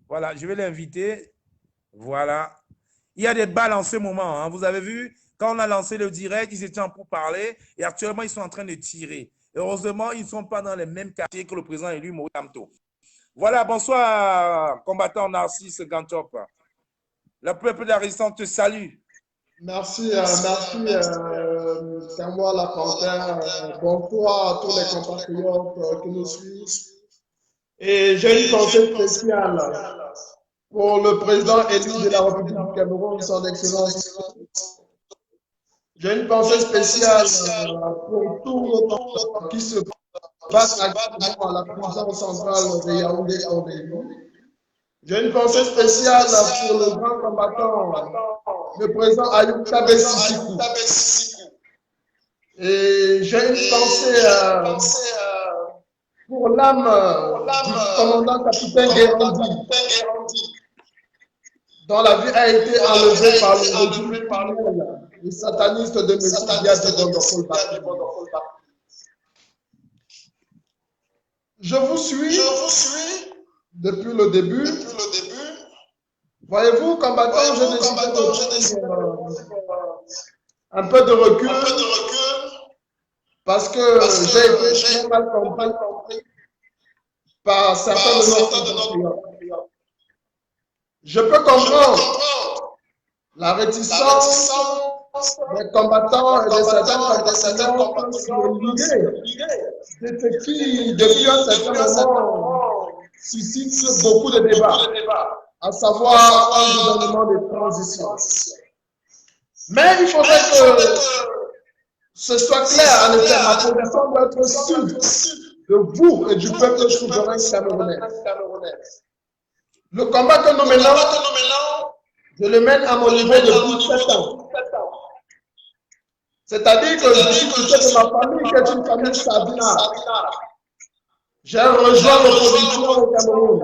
Speaker 6: Voilà, je vais l'inviter. Voilà. Il y a des balles en ce moment. Hein. Vous avez vu, quand on a lancé le direct, ils étaient en pourparlers et actuellement, ils sont en train de tirer. Heureusement, ils ne sont pas dans les mêmes quartiers que le président élu Maurice Kamto. Voilà, bonsoir, combattant Narcisse Ganjob. Le peuple de la résistance te salue.
Speaker 7: Merci, c'est moi la panthère. Bonsoir à tous les compatriotes qui nous suivent. Et j'ai une pensée spéciale pour le président élu de la République du Cameroun, son Excellence. J'ai une pensée spéciale pour tous nos compatriotes qui se battent actuellement à la prison centrale de Yaoundé. J'ai une pensée spéciale pour le grand combattant, le président Ayub Tabe Sissikou. Et j'ai une pensée pour l'âme du commandant capitaine Guérandi, dont la vie a été enlevée par le régime les satanistes de M. Diaz de Gondokol. Je vous suis depuis le début. Voyez-vous, combattant, j'ai décidé de prendre un peu de recul parce que j'ai été très mal compris par certains de nos compatriotes. Je peux comprendre la réticence des combattants et de certains compatriotes sur l'idée de ce qui, depuis un certain moment, suscite beaucoup de débats, à savoir un gouvernement de transition. Mais il faudrait que ce soit clair, en effet, ma position doit être sûre de vous et du peuple souverain camerounais. Le combat que nous menons, je le mène à mon niveau depuis 7 ans. C'est-à-dire que je suis quitté de ma famille, qui est une famille Sadina. J'ai rejoint l'opposition au Cameroun.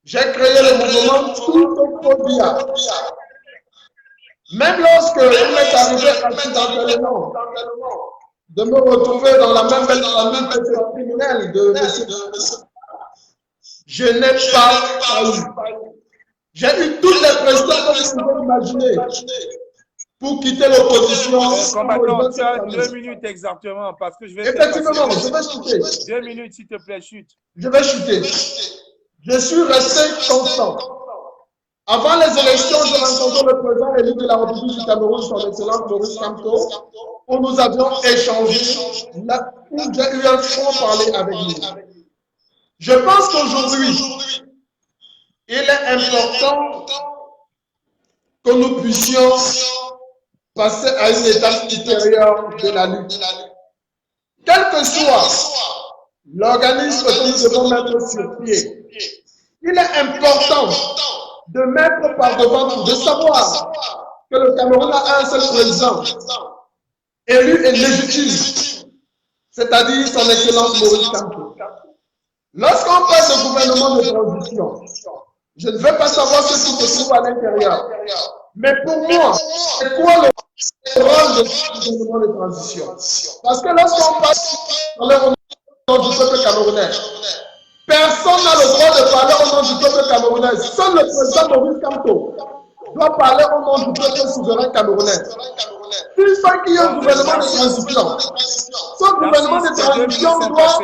Speaker 7: J'ai créé le mouvement Tutopobia. Même lorsque il m'est arrivé accidentellement de me retrouver dans la même belle famille que ce criminel de M. Je n'ai pas failli. J'ai eu toutes les pressions que vous pouvez imaginer pour quitter l'opposition.
Speaker 6: Combattant, tu as 2 minutes exactement parce que je vais.
Speaker 7: Effectivement, je vais chuter.
Speaker 6: 2 minutes, s'il te plaît, chute.
Speaker 7: Je vais chuter. Je suis resté constant. Avant les élections, j'ai rencontré le président élu de la République du Cameroun, son Excellence Maurice Kamto, où nous avions échangé, où j'ai eu un franc-parler avec lui. Je pense qu'aujourd'hui, il est important que nous puissions passer à une étape supérieure de la lutte. Quel que soit l'organisme que nous devons mettre sur pied, il est important de mettre par devant tout, de savoir que le Cameroun a un seul président, élu et légitime, c'est-à-dire son Excellence Maurice Kamto. Lorsqu'on parle de gouvernement de transition, je ne veux pas savoir ce qui se trouve à l'intérieur. Mais pour moi, c'est quoi le rôle de gouvernement de transition? Parce que lorsqu'on parle au nom du peuple camerounais, personne n'a le droit de parler au nom du peuple camerounais. Seul le président Maurice Kamto doit parler au nom du peuple souverain camerounais. S'il faut qu'il y ait un gouvernement de transition, ce gouvernement de transition doit...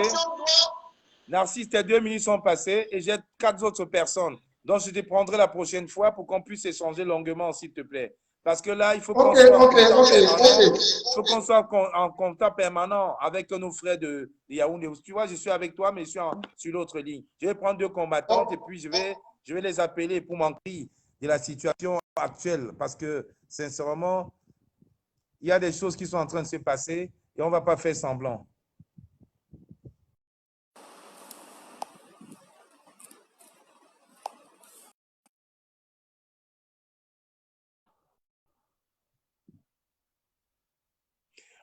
Speaker 6: Narcisse, tes 2 minutes sont passées et j'ai 4 autres personnes. Donc, je te prendrai la prochaine fois pour qu'on puisse échanger longuement, s'il te plaît. Parce que là, il faut qu'on
Speaker 7: Ok,
Speaker 6: soit
Speaker 7: ok, ok, ok.
Speaker 6: il faut qu'on soit en contact permanent avec nos frères de Yaoundé. Tu vois, je suis avec toi, mais je suis sur l'autre ligne. Je vais prendre deux combattantes et puis je vais les appeler pour m'enquérir de la situation actuelle. Parce que, sincèrement, il y a des choses qui sont en train de se passer et on ne va pas faire semblant.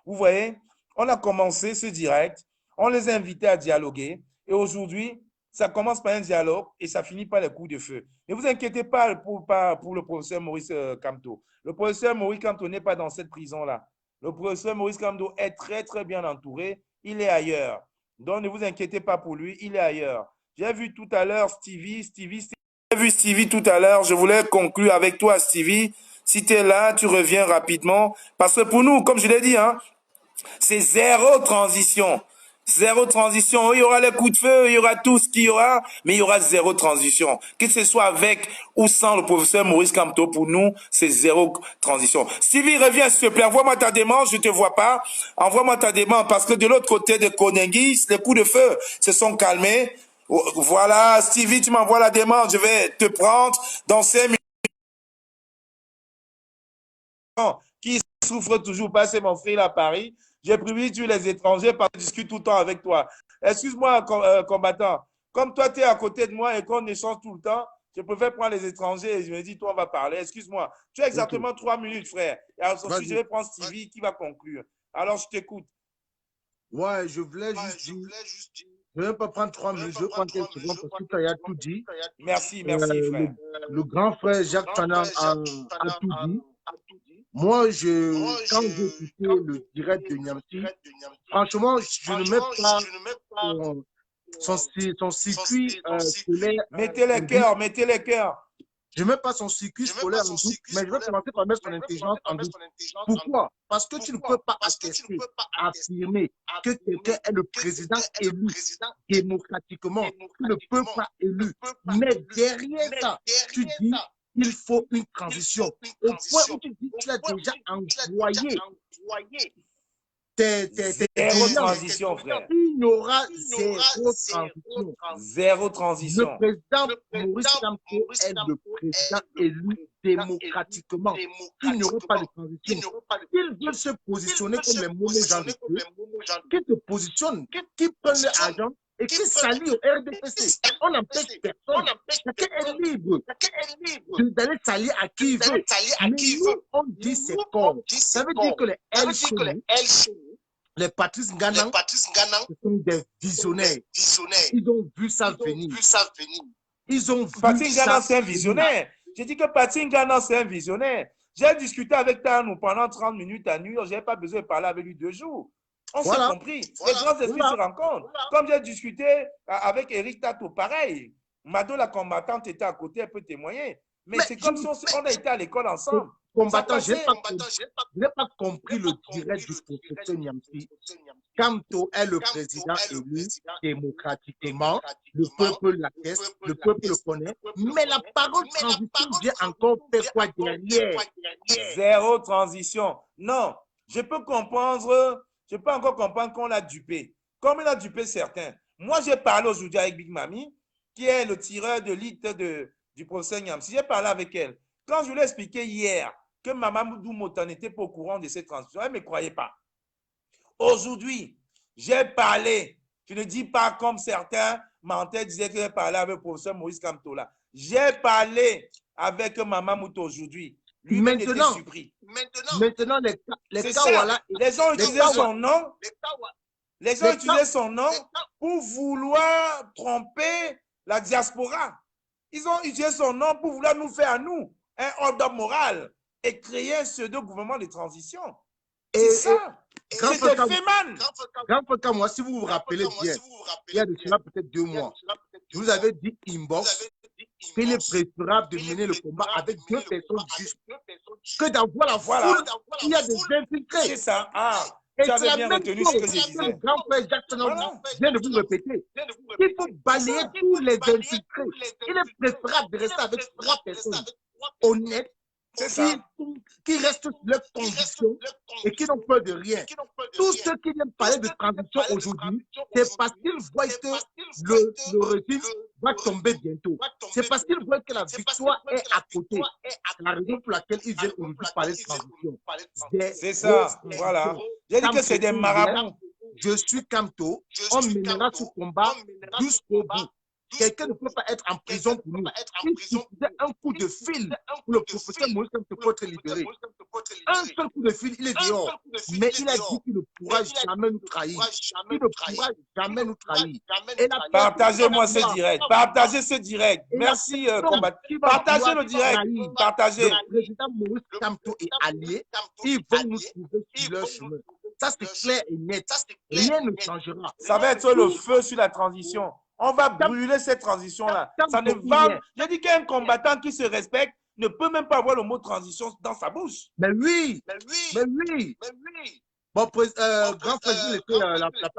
Speaker 6: Vous voyez, on a commencé ce direct, on les a invités à dialoguer et aujourd'hui, ça commence par un dialogue et ça finit par les coups de feu. Ne vous inquiétez pas pour le professeur Maurice Kamto. Le professeur Maurice Kamto n'est pas dans cette prison-là. Le professeur Maurice Kamto est très, très bien entouré. Il est ailleurs. Donc, ne vous inquiétez pas pour lui, il est ailleurs. J'ai vu tout à l'heure Stevie. J'ai vu Stevie tout à l'heure. Je voulais conclure avec toi, Stevie. Si tu es là, tu reviens rapidement. Parce que pour nous, comme je l'ai dit, hein, c'est zéro transition. Zéro transition. Il y aura les coups de feu, il y aura tout ce qu'il y aura, mais il y aura zéro transition. Que ce soit avec ou sans le professeur Maurice Kamto, pour nous, c'est zéro transition. Stevie, reviens s'il te plaît. Envoie-moi ta demande, je ne te vois pas. Envoie-moi ta demande parce que de l'autre côté de Koningis, les coups de feu se sont calmés. Voilà, Stevie, tu m'envoies la demande. Je vais te prendre dans 5 minutes. Qui souffre toujours pas, c'est mon frère à Paris. J'ai prévu tuer les étrangers parce que je discute tout le temps avec toi. Excuse-moi, combattant. Comme toi, tu es à côté de moi et qu'on échange tout le temps, je préfère prendre les étrangers et je me dis, toi, on va parler. Excuse-moi. Tu as exactement 3 minutes, frère. Et ensuite, je vais prendre Stevie qui va conclure. Alors, je t'écoute.
Speaker 8: Ouais, je voulais juste dire, je ne vais pas prendre 3 minutes, je vais prendre quelques secondes parce que tu as tout dit.
Speaker 6: Merci, frère.
Speaker 8: Le grand frère Jacques Fanan a tout dit. Moi, quand j'ai écouté le direct de Niamsi, franchement, je ne mets pas son circuit scolaire.
Speaker 6: Mettez les cœurs.
Speaker 8: Je ne mets pas son circuit scolaire en doute, mais je vais commencer par mettre son intelligence en doute. Pourquoi? Parce que tu ne peux pas attester, affirmer que quelqu'un est le président élu démocratiquement, que le peuple pas élu. Mais derrière ça, tu dis il faut une transition. Au point où tu dis que tu as déjà envoyé
Speaker 6: zéro transition, frère.
Speaker 8: Il y aura zéro transition.
Speaker 6: Zéro transition.
Speaker 8: Le président Maurice Kamto est le président élu démocratiquement. Il n'y aura pas de transition. Il veut se positionner comme les monogenres de feu, qui se positionnent, qui prennent l'argent et qui s'allient au RDPC. On n'empêche personne. Chacun est libre d'aller s'allier à qui il veut. Mais nous, on dit c'est corps. Ça veut dire que les L, les Patrice Nganang, ce sont des visionnaires. Ils ont vu ça venir. Ils ont vu
Speaker 6: Patrice
Speaker 8: ça
Speaker 6: Nganang, c'est un visionnaire. J'ai dit que Patrice Nganang, c'est un visionnaire. J'ai discuté avec Tanou pendant 30 minutes à New York. Je n'avais pas besoin de parler avec lui 2 jours. On s'est compris. Les grands esprits se rencontrent. Comme j'ai discuté avec Eric Tato, pareil. Mado, la combattante, était à côté, elle peut témoigner. Mais c'est comme si on a été à l'école ensemble.
Speaker 8: Combattant, je n'ai pas compris le direct du professeur Niamsi. Kamto est le président élu démocratiquement. Le peuple l'atteste, le peuple le connaît. Mais la parole transition vient encore faire quoi derrière?
Speaker 6: Zéro transition. Non, je peux encore comprendre qu'on l'a dupé. Comme il a dupé certains. Moi, j'ai parlé aujourd'hui avec Big Mami, qui est le tireur de l'élite du professeur Niamsi. J'ai parlé avec elle. Quand je lui ai expliqué hier que Maman Doumotan n'était pas au courant de cette transition, elle ne me croyait pas. Aujourd'hui, j'ai parlé. Je ne dis pas comme certains mentaient, disaient que j'ai parlé avec le professeur Maurice Kamto là. J'ai parlé avec Maman Mouto aujourd'hui. Lui-même était surpris.
Speaker 8: Maintenant, les Kawala.
Speaker 6: Les gens utilisaient son nom. Les gens utilisaient son nom pour vouloir tromper la diaspora. Ils ont utilisé son nom pour vouloir nous faire à nous un ordre moral et créer un pseudo-gouvernement de transition. C'est ça. C'était Feman.
Speaker 8: Grand frère, moi, si vous vous rappelez bien, il y a de cela peut-être 2 mois, je vous avais dit inbox qu'il est préférable de mener le combat avec 2 personnes justes que d'avoir la foule qui a des infiltrés.
Speaker 6: C'est ça. Ah,
Speaker 8: et
Speaker 6: tu avais bien retenu ce que je disais.
Speaker 8: Le grand frère Jackson vient de vous répéter. Il faut balayer tous les infiltrés. Il est préférable de rester avec 3 personnes honnêtes
Speaker 6: C'est ça.
Speaker 8: Qui restent sur leur conviction et qui n'ont peur de rien. Tous ceux qui viennent parler de transition aujourd'hui, c'est parce qu'ils voient que le régime va tomber bientôt. C'est parce qu'ils voient que la victoire est à côté. C'est la raison pour laquelle ils viennent aujourd'hui parler de transition.
Speaker 6: C'est ça, voilà. J'ai dit que c'est des marabouts.
Speaker 8: Je suis Kamto, on mènera ce combat jusqu'au bout. Quelqu'un ne peut pas être en prison pour nous. Il suffisait un coup de fil pour le professeur Moïse Kamto pour être libéré. Un seul coup de fil, il est dehors. Mais il a dit qu'il ne pourra jamais nous trahir. Il ne pourra jamais nous trahir.
Speaker 6: Partagez-moi ce direct. Partagez ce direct. Merci, combattant. Partagez le direct. Partagez.
Speaker 8: Le président Moïse Kamto est allié. Ils vont nous trouver sur leur chemin. Ça, c'est clair et net. Rien ne changera.
Speaker 6: Ça va être le feu sur la transition. On va brûler cette transition-là. Ça ne va. Je dis qu'un combattant qui se respecte ne peut même pas avoir le mot transition dans sa bouche.
Speaker 8: Mais oui. Bon, grand président était la place.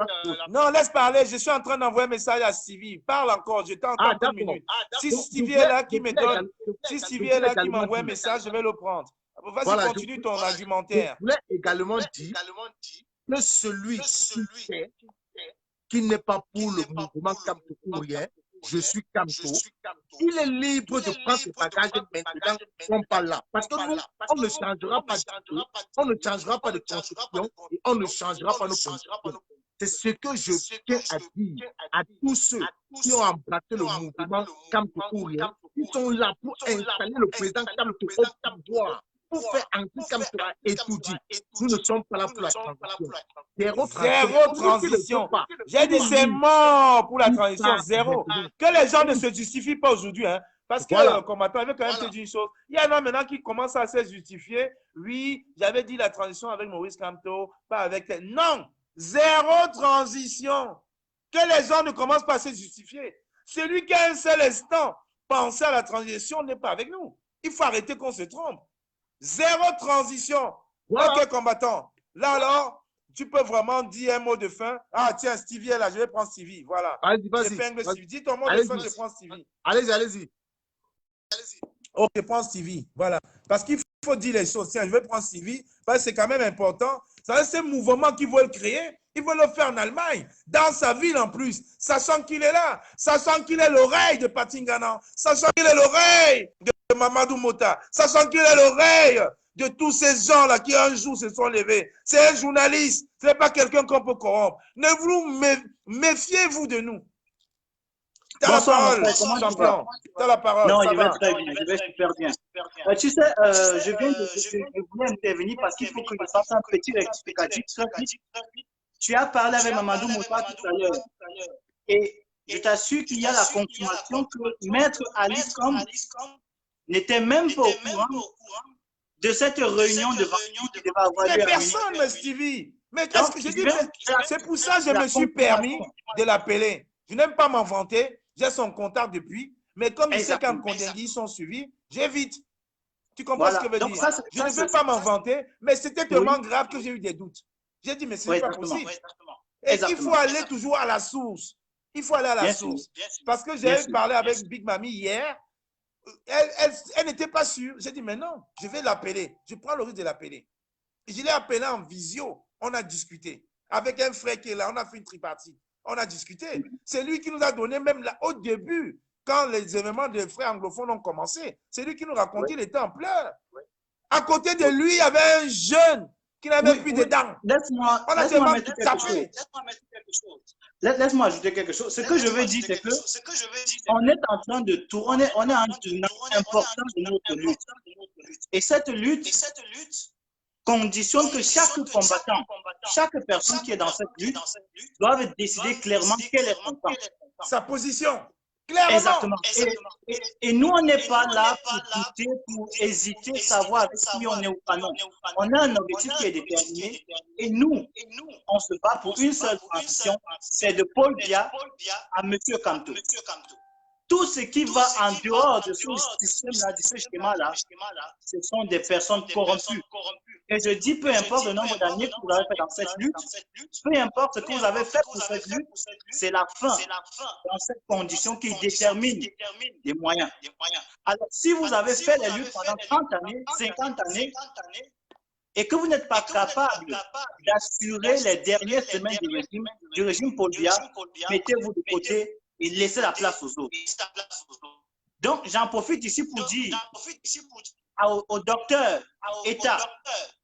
Speaker 6: Non, laisse parler. Je suis en train d'envoyer un message à Stevie. Parle encore. Je t'entends une minute. Si Stevie est là qui me donne, si Stevie est là qui m'envoie un message, je vais le prendre. Vas-y, continue ton argumentaire.
Speaker 8: Je voulais également dire que celui qui n'est pas pour le mouvement Kamto ou rien, je suis Kamto, il est libre de prendre ses bagages maintenant qu'on parle là. Parce que nous, on ne changera pas d'idée, on ne changera pas de construction et on ne changera pas nos conditions. C'est ce que je tiens à dire à tous ceux qui ont embrassé le mouvement Kamto ou rien. Ils sont là pour installer le président Kamto au pouvoir. Pour faire entrer Kamto et tout dit. Nous ne sommes pas là pour la transition. Zéro
Speaker 6: transition. J'ai dit c'est mort pour la transition. Zéro. Que les gens ne se justifient pas aujourd'hui. Hein, parce que le combattant avait quand même te dire une chose. Il y en a maintenant qui commencent à se justifier. Oui, j'avais dit la transition avec Maurice Kamto, pas avec... Non. Zéro transition. Que les gens ne commencent pas à se justifier. Celui qui a un seul instant pensé à la transition n'est pas avec nous. Il faut arrêter qu'on se trompe. Zéro transition. Voilà. Ok, combattant. Là, alors, tu peux vraiment dire un mot de fin. Ah, tiens, Stevie est là. Je vais prendre Stevie. Voilà.
Speaker 8: Vas-y.
Speaker 6: Dis ton mot de fin, je prends Stevie.
Speaker 8: Allez-y.
Speaker 6: Ok, je prends Stevie. Voilà. Parce qu'il faut dire les choses. Tiens, je vais prendre Stevie. Parce que c'est quand même important. C'est un mouvement qu'ils veulent créer. Ils veulent le faire en Allemagne, dans sa ville en plus, sachant qu'il est là, sachant qu'il est l'oreille de Patingana, sachant qu'il est l'oreille de Mamadou Mota, sachant qu'il est l'oreille de tous ces gens-là qui un jour se sont levés. C'est un journaliste, ce n'est pas quelqu'un qu'on peut corrompre. Ne vous méfiez-vous de nous. Tu as la parole, champion. Tu as la parole.
Speaker 9: Non, je vais très bien, je vais super bien. Tu sais, je viens intervenir parce qu'il faut que je fasse un petit rectificatif. Tu as parlé avec Mamadou Moussa tout à l'heure. Et je t'assure qu'il y a la confirmation que Maître Alice Com n'était même pas au courant de cette réunion de vendredi qui devait avoir lieu.
Speaker 6: Mais personne, mais Stevie. Mais qu'est-ce que je dis? C'est pour ça que je me suis permis de l'appeler. Je n'aime pas m'en vanter. J'ai son contact depuis. Mais comme je sais qu'en Kondengui sont suivis, j'évite. Tu comprends ce que je veux dire? Je ne veux pas m'en vanter, mais c'était tellement grave que j'ai eu des doutes. J'ai dit, mais ce n'est pas possible. Et il faut aller toujours à la source. Il faut aller à la source. Parce que j'ai parlé avec Big Mami hier. Elle n'était pas sûre. J'ai dit, mais non, je vais l'appeler. Je prends le risque de l'appeler. Je l'ai appelé en visio. On a discuté. Avec un frère qui est là, on a fait une tripartite. On a discuté. C'est lui qui nous a donné, même là, au début, quand les événements des frères anglophones ont commencé, c'est lui qui nous racontait, il était en pleurs. À côté de lui, il y avait un jeune qui n'avait plus de dents.
Speaker 9: Laisse-moi ajouter quelque chose. Ce que je veux dire, c'est que on est en train de tourner, on est en tournant important de notre lutte. Et cette lutte conditionne que chaque combattant, chaque personne qui est dans cette lutte doit décider clairement quelle est son camp.
Speaker 6: Sa position. Clairement.
Speaker 9: Exactement. Et nous, on n'est pas là pour douter, pour hésiter, savoir avec qui on est ou pas non. On a un objectif qui est déterminé et nous, on se bat pour une seule transition, c'est de Paul Biya à M. Kamto. tout ce qui va en dehors de ce système-là, de ce schéma-là, ce sont des personnes corrompues. Et je dis, peu importe le nombre d'années que vous avez fait dans cette lutte, peu importe ce que vous avez fait pour cette lutte, c'est la fin dans cette condition qui détermine les moyens. Alors, si vous avez fait les luttes pendant 30 années, 50 années, et que vous n'êtes pas capable d'assurer les dernières semaines du régime Paul Biya, mettez-vous de côté et laissez la place aux autres. Donc, j'en profite ici pour dire au docteur État,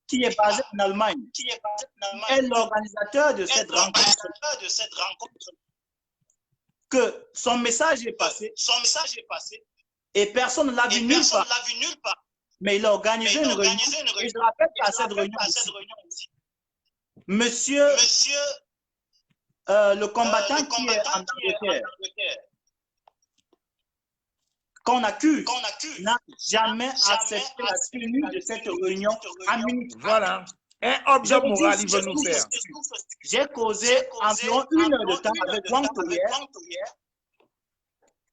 Speaker 9: qui est basé en Allemagne, qui est l'organisateur de cette rencontre, que son message est passé et personne ne l'a vu nulle part. Mais il a organisé une réunion. Et je rappelle qu'à cette réunion aussi, monsieur le combattant qui est en Angleterre, qu'on accuse, n'a jamais accepté la tenue de cette réunion à Munich.
Speaker 6: Voilà. Un objet moral, il veut nous faire.
Speaker 9: J'ai causé environ 1 heure de temps avec Wang Toyer.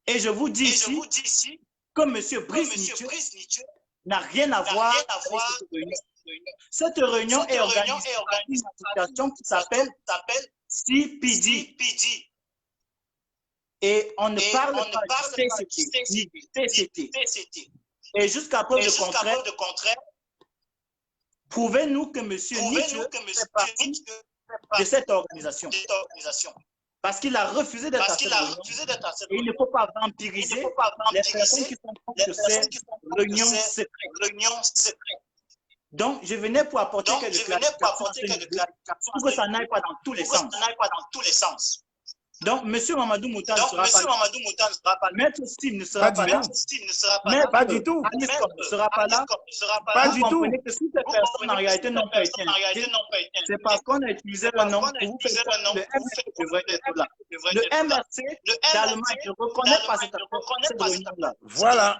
Speaker 9: Et je vous dis ici que M. Brice Nietzsche n'a rien à voir avec cette réunion. Cette réunion est organisée par une association qui s'appelle CPD. Et on ne parle pas du TCT, ni du TCT. Et jusqu'à preuve de contraire, prouvez-nous que M. Nietzsche fait partie de cette organisation. Parce qu'il a refusé d'être à cette réunion. Et il ne faut pas vampiriser les personnes qui sont contre cette réunion secrète. Donc, je venais pour apporter quelques clarifications pour que ça n'aille pas dans tous les sens. Donc, M. Mamadou Mouta ne sera pas là. Maître Steve ne sera pas là.
Speaker 6: Pas du tout.
Speaker 9: Ne sera pas là.
Speaker 6: Pas du tout.
Speaker 9: Vous comprenez que si ces personnes en réalité n'ont pas été invitées, c'est parce qu'on a utilisé le nom pour vous faire le MRC devrait être là. Le MRC d'Allemagne ne reconnaît pas cette réunion-là.
Speaker 6: Voilà.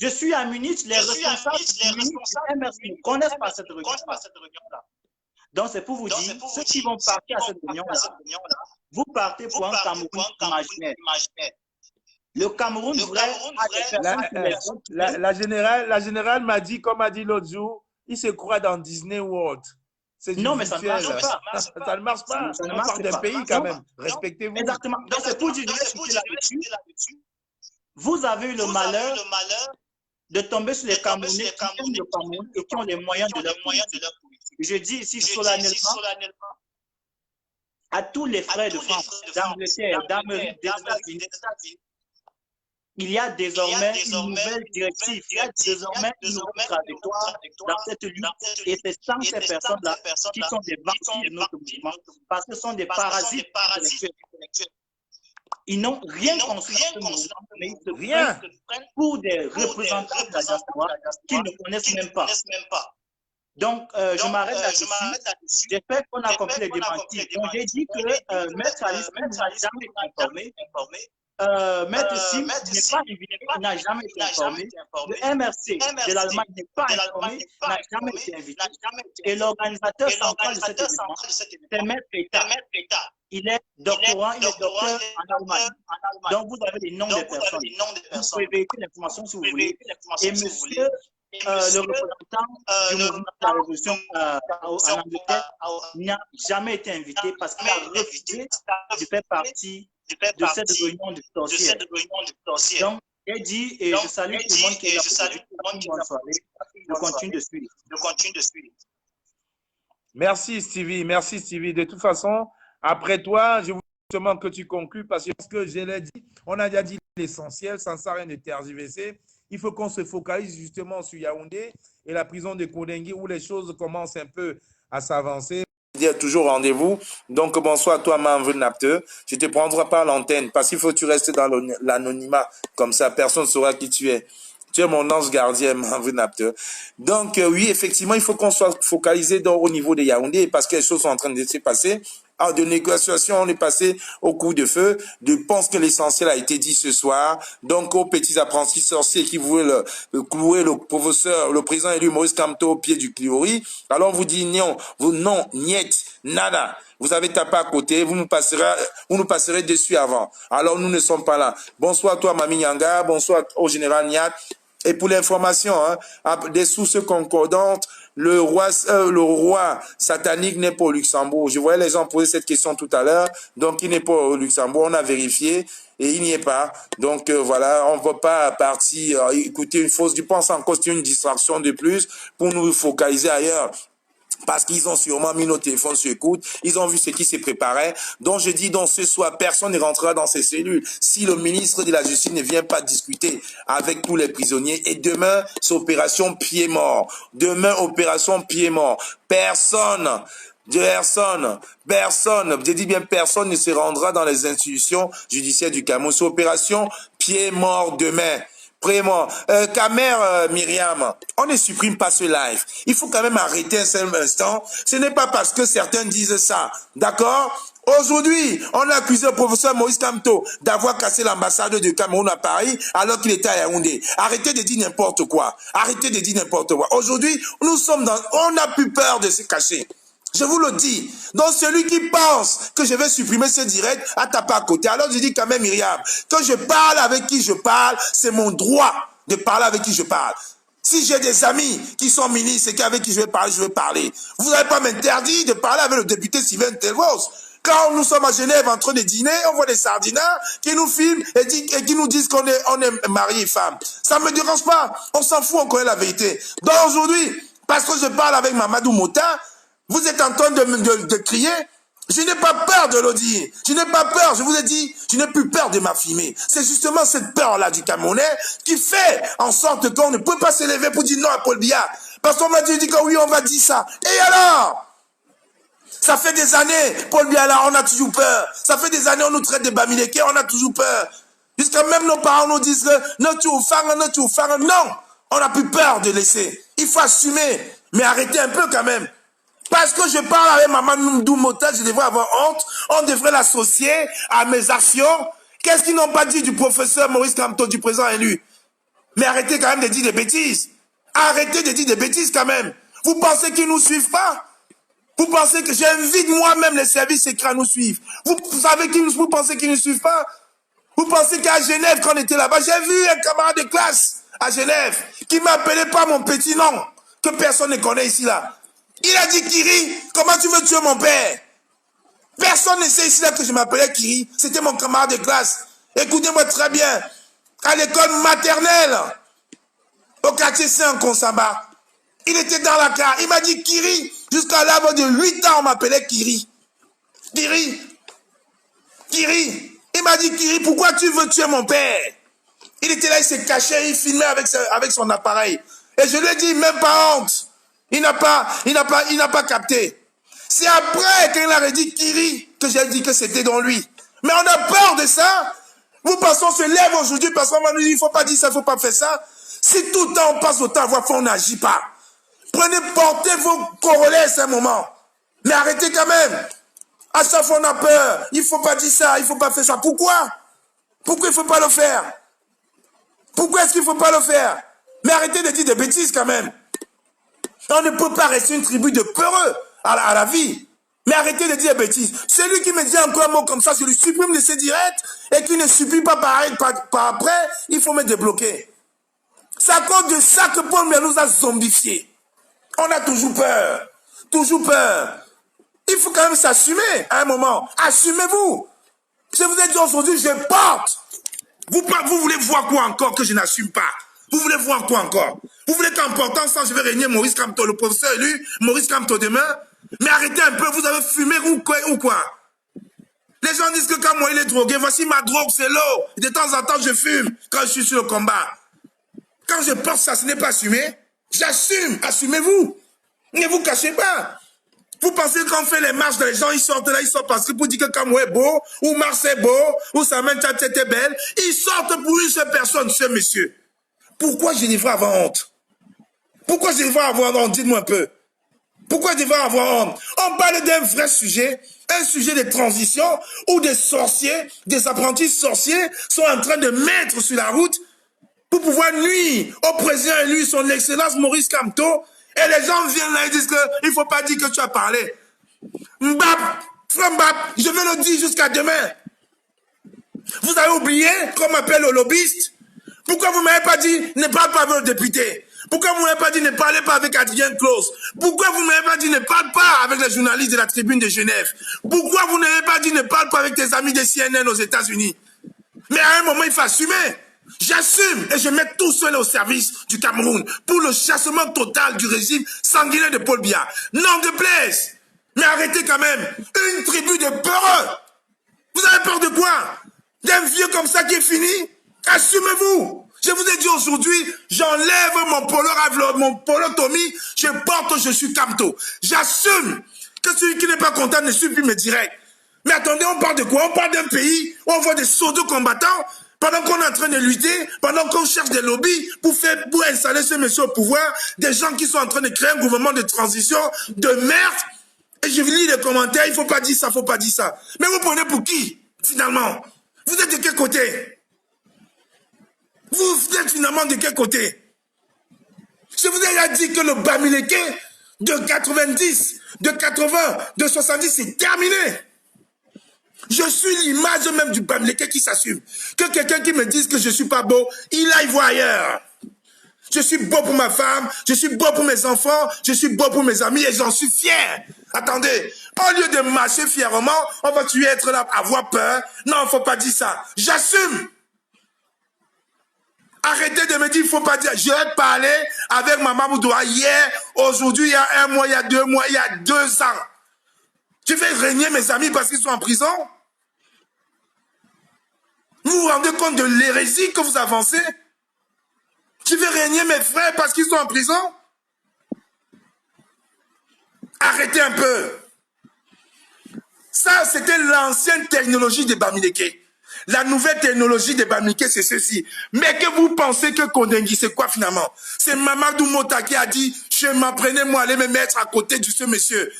Speaker 9: Je suis à Munich, les responsables du MRC ne connaissent pas cette réunion-là. Donc, c'est pour vous dire, ceux qui vont partir à cette réunion-là, vous partez pour un Cameroun imaginaire. Le Cameroun vrai a des personnes qui
Speaker 6: la générale m'a dit, comme a dit l'autre jour, il se croit dans Disney World.
Speaker 9: Non, mais ça ne marche pas.
Speaker 6: Ça ne marche pas.
Speaker 9: Ça ne
Speaker 6: On
Speaker 9: marche
Speaker 6: parle d'un
Speaker 9: pas.
Speaker 6: pays quand même. Respectez-vous.
Speaker 9: Exactement. Donc, c'est pour dire là-dessus. Vous avez eu le malheur de tomber sur les Camerounais qui aiment le Cameroun et qui ont les moyens de leur politique. Je dis ici solennellement à tous les frères de France, d'Angleterre, d'Amérique, des États-Unis, il y a désormais une nouvelle directive, il y a désormais une nouvelle trajectoire dans cette lutte. Et c'est sans ces personnes-là qui sont des vampires de notre mouvement, parce que ce sont des parasites intellectuels. Ils n'ont rien construit dans ce mouvement, mais ils se prennent pour des représentants de la diaspora qu'ils ne connaissent même pas. Donc, je m'arrête là-dessus. J'ai fait qu'on a compris les démentis. Donc, j'ai dit que Maître Alice n'a jamais été informé. Maître Sim n'est pas invité, n'a jamais été informé. Le MRC de l'Allemagne n'est pas informé, n'a jamais été invité. Et l'organisateur central de cet événement, c'est Maître État. Il est doctorant, il est docteur en Allemagne. Donc, vous avez les noms des personnes. Vous pouvez vérifier l'information si vous voulez. Et monsieur le représentant du mouvement de la révolution en Angleterre n'a jamais été invité parce qu'il a refusé de faire partie de cette réunion du dossier. Donc, j'ai dit, et je salue tout le monde qui est là. Je continue de suivre.
Speaker 6: Merci Stevie, merci Stevie. De toute façon, après toi, je veux justement que tu conclues parce que je l'ai dit, on a déjà dit l'essentiel, sans ça rien de tergiverser. Il faut qu'on se focalise justement sur Yaoundé et la prison de Kodengi où les choses commencent un peu à s'avancer. Dire toujours rendez-vous. Donc, bonsoir à toi, Manvin Napte. Je ne te prendrai pas à l'antenne parce qu'il faut que tu restes dans l'anonymat. Comme ça, personne ne saura qui tu es. Tu es mon ange gardien, Manvin Napte. Donc, oui, effectivement, il faut qu'on soit focalisé au niveau de Yaoundé parce que les choses sont en train de se passer.
Speaker 2: de négociation, on est passé au coup de feu. Je pense que l'essentiel a été dit ce soir. Donc, aux petits apprentis sorciers qui voulaient clouer le professeur, le président élu Maurice Kamto au pied du pilori, alors on vous dit non, non, niet, nada. Vous avez tapé à côté, vous nous passerez dessus avant. Alors, nous ne sommes pas là. Bonsoir à toi, Mami Nyanga. Bonsoir au général Niat. Et pour l'information, des sources concordantes, le roi satanique n'est pas au Luxembourg. Je voyais les gens poser cette question tout à l'heure. Donc, il n'est pas au Luxembourg. On a vérifié et il n'y est pas. Donc, voilà, on ne va pas partir écouter une fausse. Je pense encore que c'est une distraction de plus pour nous focaliser ailleurs. Parce qu'ils ont sûrement mis nos téléphones sur écoute, ils ont vu ce qui se préparait. Donc je dis, donc ce soir, personne ne rentrera dans ces cellules. Si le ministre de la Justice ne vient pas discuter avec tous les prisonniers, et demain, c'est opération pied mort. Demain, opération pied mort. Personne, je dis bien personne ne se rendra dans les institutions judiciaires du Cameroun. C'est opération pied mort demain. Vraiment, Kamer, Myriam, on ne supprime pas ce live. Il faut quand même arrêter un seul instant. Ce n'est pas parce que certains disent ça. D'accord? Aujourd'hui, on a accusé le professeur Maurice Kamto d'avoir cassé l'ambassade de Cameroun à Paris alors qu'il était à Yaoundé. Arrêtez de dire n'importe quoi. Arrêtez de dire n'importe quoi. Aujourd'hui, on n'a plus peur de se cacher. Je vous le dis. Donc, celui qui pense que je vais supprimer ce direct, à taper à côté. Alors, je dis quand même, Myriam, que je parle avec qui je parle, c'est mon droit de parler avec qui je parle. Si j'ai des amis qui sont ministres et avec qui je vais parler. Vous n'allez pas m'interdire de parler avec le député Sylvain Telvos. Quand nous sommes à Genève en train de dîner, on voit des sardinards qui nous filment et qui nous disent qu'on est mari et femme. Ça ne me dérange pas. On s'en fout, on connaît la vérité. Donc, aujourd'hui, parce que je parle avec Mamadou Mota, vous êtes en train de crier. Je n'ai pas peur de le dire. Je n'ai pas peur. Je vous ai dit, je n'ai plus peur de m'affirmer. C'est justement cette peur-là du Camerounais qui fait en sorte qu'on ne peut pas s'élever pour dire non à Paul Biya. Parce qu'on m'a dit que oui, on va dire ça. Et alors? Ça fait des années, Paul Biya là, on a toujours peur. Ça fait des années, on nous traite de Bamileke, on a toujours peur. Jusqu'à même nos parents nous disent que non, on n'a plus peur de laisser. Il faut assumer. Mais arrêtez un peu quand même. Parce que je parle avec Mamadou Mota, je devrais avoir honte. On devrait l'associer à mes actions. Qu'est-ce qu'ils n'ont pas dit du professeur Maurice Kamto, du président élu? Mais arrêtez quand même de dire des bêtises. Arrêtez de dire des bêtises quand même. Vous pensez qu'ils ne nous suivent pas? Vous pensez que j'invite moi-même les services secrets à nous suivre? Vous pensez qu'ils ne suivent pas? Vous pensez qu'à Genève, quand on était là-bas, j'ai vu un camarade de classe à Genève qui ne m'appelait pas mon petit nom, que personne ne connaît ici là. Il a dit, Kiri, comment tu veux tuer mon père? Personne ne sait ici là que je m'appelais Kiri. C'était mon camarade de classe. Écoutez-moi très bien. À l'école maternelle, au quartier Saint-Konsamba, il était dans la car. Il m'a dit, Kiri, jusqu'à l'âge de 8 ans, on m'appelait Kiri. Kiri. Il m'a dit, Kiri, pourquoi tu veux tuer mon père? Il était là, il s'est caché, il filmait avec son appareil. Et je lui ai dit, même pas honte. Il n'a pas capté. C'est après qu'il a dit Kiri que j'ai dit que c'était dans lui. Mais on a peur de ça. Vous pensez qu'on se lève aujourd'hui parce qu'on va nous dire il ne faut pas dire ça, il ne faut pas faire ça. Si tout le temps on passe au temps à voir qu'on n'agit pas. Portez vos corollaires à ce moment. Mais arrêtez quand même. À chaque fois on a peur. Il ne faut pas dire ça, il ne faut pas faire ça. Pourquoi? Pourquoi il ne faut pas le faire? Pourquoi est-ce qu'il ne faut pas le faire? Mais arrêtez de dire des bêtises quand même. On ne peut pas rester une tribu de peureux à la vie. Mais arrêtez de dire des bêtises. Celui qui me dit encore un mot comme ça, je le supprime de ses directs et qui ne supprime pas pareil par après, il faut me débloquer. C'est à cause de ça que Paul Biya nous a zombifiés. On a toujours peur. Toujours peur. Il faut quand même s'assumer à un moment. Assumez-vous. Je vous ai dit aujourd'hui, je porte. Vous voulez voir quoi encore que je n'assume pas? Vous voulez voir quoi encore? Vous voulez qu'en portant ça, je vais régner Maurice Kamto, le professeur élu, Maurice Kamto demain? Mais arrêtez un peu, vous avez fumé ou quoi? Les gens disent que quand moi il est drogué, voici ma drogue, c'est l'eau. De temps en temps, je fume quand je suis sur le combat. Quand je pense ça, ce n'est pas assumé. J'assume, assumez-vous. Ne vous cachez pas. Vous pensez qu'on fait les marches, les gens ils sortent là, ils sortent parce que pour dire que Kamou est beau, ou Mars est beau, ou Samuel Tchat était belle, ils sortent pour une seule personne, ce monsieur. Pourquoi je devrais avoir honte? Pourquoi je devrais avoir honte? Dites-moi un peu. Pourquoi devant avoir honte? On parle d'un vrai sujet, un sujet de transition où des sorciers, des apprentis sorciers sont en train de mettre sur la route pour pouvoir nuire au président élu, son excellence Maurice Kamto. Et les gens viennent là et disent qu'il ne faut pas dire que tu as parlé. Mbap, frère Mbap, je vais le dire jusqu'à demain. Vous avez oublié qu'on m'appelle le lobbyiste? Pourquoi vous ne m'avez pas dit ne parle pas avec le député? Pourquoi vous ne m'avez pas dit ne parlez pas avec Adrien Claus? Pourquoi vous ne m'avez pas dit ne parle pas avec les journalistes de la Tribune de Genève? Pourquoi vous n'avez pas dit ne parle pas avec tes amis de CNN aux États-Unis? Mais à un moment, il faut assumer. J'assume et je mets tout seul au service du Cameroun pour le chassement total du régime sanguinaire de Paul Biya. Non de plaise. Mais arrêtez quand même. Une tribu de peureux. Vous avez peur de quoi? D'un vieux comme ça qui est fini? Assumez-vous. Je vous ai dit aujourd'hui, j'enlève mon polo Tommy, je porte, je suis Kamto. J'assume que celui qui n'est pas content ne suit plus mes directs. Mais attendez, on parle de quoi? On parle d'un pays où on voit des pseudo-combattants pendant qu'on est en train de lutter, pendant qu'on cherche des lobbies pour installer ce monsieur au pouvoir, des gens qui sont en train de créer un gouvernement de transition de merde. Et je lis les commentaires, il ne faut pas dire ça, il ne faut pas dire ça. Mais vous prenez pour qui, finalement? Vous êtes de quel côté? Vous êtes finalement de quel côté? Je vous ai déjà dit que le Bamileke de 90, de 80, de 70, c'est terminé. Je suis l'image même du Bamileke qui s'assume. Que quelqu'un qui me dise que je ne suis pas beau, il aille voir ailleurs. Je suis beau pour ma femme, je suis beau pour mes enfants, je suis beau pour mes amis et j'en suis fier. Attendez, au lieu de marcher fièrement, on va-tu être là, avoir peur? Non, il ne faut pas dire ça. J'assume. Arrêtez de me dire, il ne faut pas dire. J'ai parlé avec Maman Moudoua hier, aujourd'hui, il y a 1 mois, il y a 2 mois, il y a 2 ans. Je vais régner mes amis parce qu'ils sont en prison? Vous vous rendez compte de l'hérésie que vous avancez? Je vais régner mes frères parce qu'ils sont en prison? Arrêtez un peu. Ça, c'était l'ancienne technologie des Bamileke. La nouvelle technologie des Bamileke, c'est ceci. Mais que vous pensez que Kondengui, c'est quoi finalement? C'est Mamadou Mota qui a dit, je m'apprenais moi à aller me mettre à côté de ce monsieur.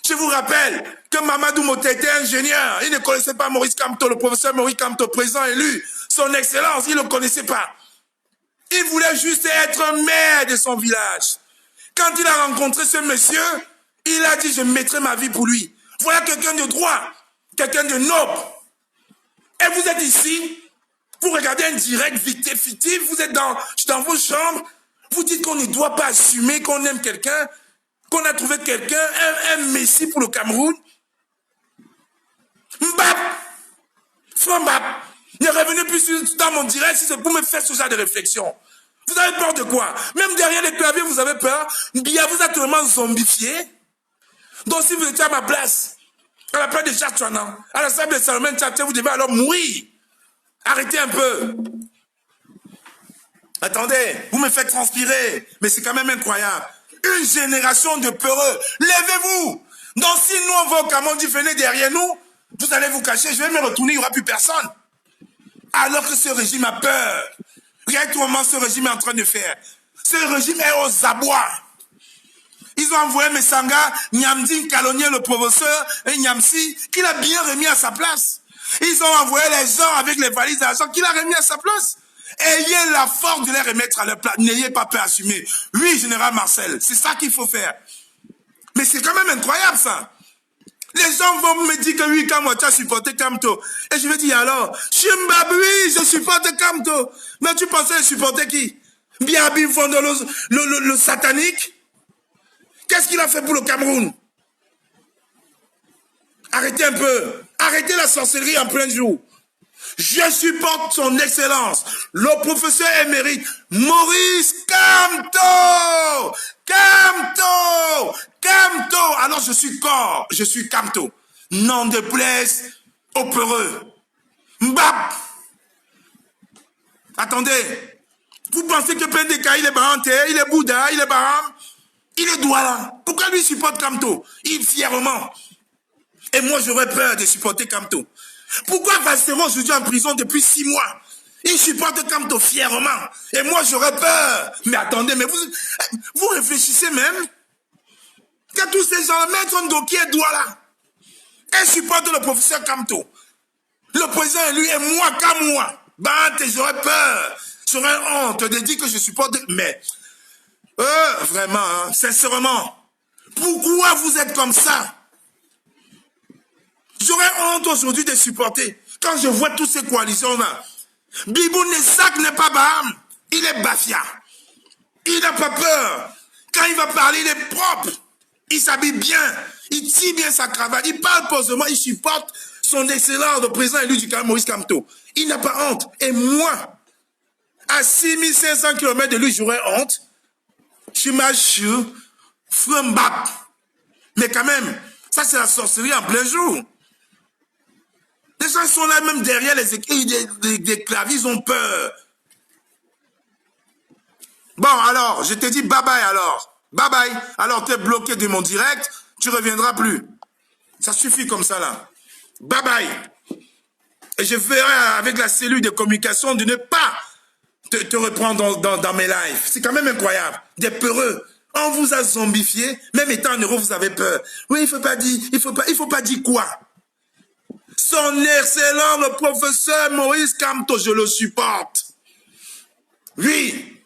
Speaker 2: Je vous rappelle que Mamadou Mota était ingénieur. Il ne connaissait pas Maurice Kamto, le professeur Maurice Kamto, président élu. Son excellence, il ne le connaissait pas. Il voulait juste être maire de son village. Quand il a rencontré ce monsieur, il a dit, je mettrai ma vie pour lui. Voilà quelqu'un de droit, quelqu'un de noble. Et vous êtes ici, vous regardez un direct fictif, vous êtes dans vos chambres, vous dites qu'on ne doit pas assumer qu'on aime quelqu'un, qu'on a trouvé quelqu'un, un messie pour le Cameroun. Mbap, Frère Mbap, ne revenez plus dans mon direct si c'est pour me faire ce genre de réflexion. Vous avez peur de quoi? Même derrière les claviers, vous avez peur. Biya vous a tellement zombifié. Donc si vous étiez à ma place, à la place de Jacques Chouanan, à la salle de Salomon Tchapté, vous devez alors mourir. Arrêtez un peu. Attendez, vous me faites transpirer. Mais c'est quand même incroyable. Une génération de peureux. Levez-vous. Donc si nous on va au Cameroun, venez derrière nous, vous allez vous cacher, je vais me retourner, il n'y aura plus personne. Alors que ce régime a peur. Regardez comment ce régime est en train de faire. Ce régime est aux abois. Ils ont envoyé Messanga, Nyamdi, Kalonier, le professeur, et Nyamsi, qu'il a bien remis à sa place. Ils ont envoyé les gens avec les valises d'argent qu'il a remis à sa place. Ayez la force de les remettre à leur place. N'ayez pas peur à assumer. Oui, général Marcel, c'est ça qu'il faut faire. Mais c'est quand même incroyable, ça. Les gens vont me dire que oui, quand tu as supporté Kamto. Et je vais dire alors, Chimbab, oui, je supporte Kamto. Mais tu pensais supporter qui? Biabi Fondo, le satanique? Qu'est-ce qu'il a fait pour le Cameroun? Arrêtez un peu. Arrêtez la sorcellerie en plein jour. Je supporte son excellence, le professeur émérite Maurice Kamto. Kamto. Kamto. Alors je suis corps, je suis Kamto. Non de plaise aux peureux. Mbap. Attendez. Vous pensez que Pendeka, il est Baranté, il est Bouddha, il est Baram? Il est Douala. Pourquoi lui supporte Kamto? Il fièrement. Et moi, j'aurais peur de supporter Kamto. Pourquoi Valsero aujourd'hui en prison depuis 6 mois? Il supporte Kamto fièrement. Et moi, j'aurais peur. Mais attendez, mais vous réfléchissez même. Que tous ces gens, Maître Ndoki et Douala, et supportent le professeur Kamto. Le président élu et moi, qu'à moi. J'aurais peur. J'aurais honte de dire que je supporte. Mais, vraiment, hein, sincèrement, pourquoi vous êtes comme ça? J'aurais honte aujourd'hui de supporter. Quand je vois toutes ces coalitions-là, Bibou Nessak n'est pas Baham. Il est Bafia. Il n'a pas peur. Quand il va parler, il est propre. Il s'habille bien. Il tire bien sa cravate. Il parle posément. Il supporte son excellent, le président élu du Cameroun, Maurice Kamto. Il n'a pas honte. Et moi, à 6500 km de lui, j'aurais honte. Je suis machu, frembap. Mais quand même, ça c'est la sorcellerie en plein jour. Les gens sont là même derrière les claviers, ils ont peur. Bon, alors, je te dis bye bye alors. Bye bye. Alors, tu es bloqué de mon direct, tu ne reviendras plus. Ça suffit comme ça là. Bye bye. Et je ferai avec la cellule de communication de ne pas te reprendre dans mes lives. C'est quand même incroyable. Des peureux. On vous a zombifié, même étant en euro, vous avez peur. Oui, il faut pas dire quoi. Son excellent, le professeur Maurice Kamto, je le supporte. Oui,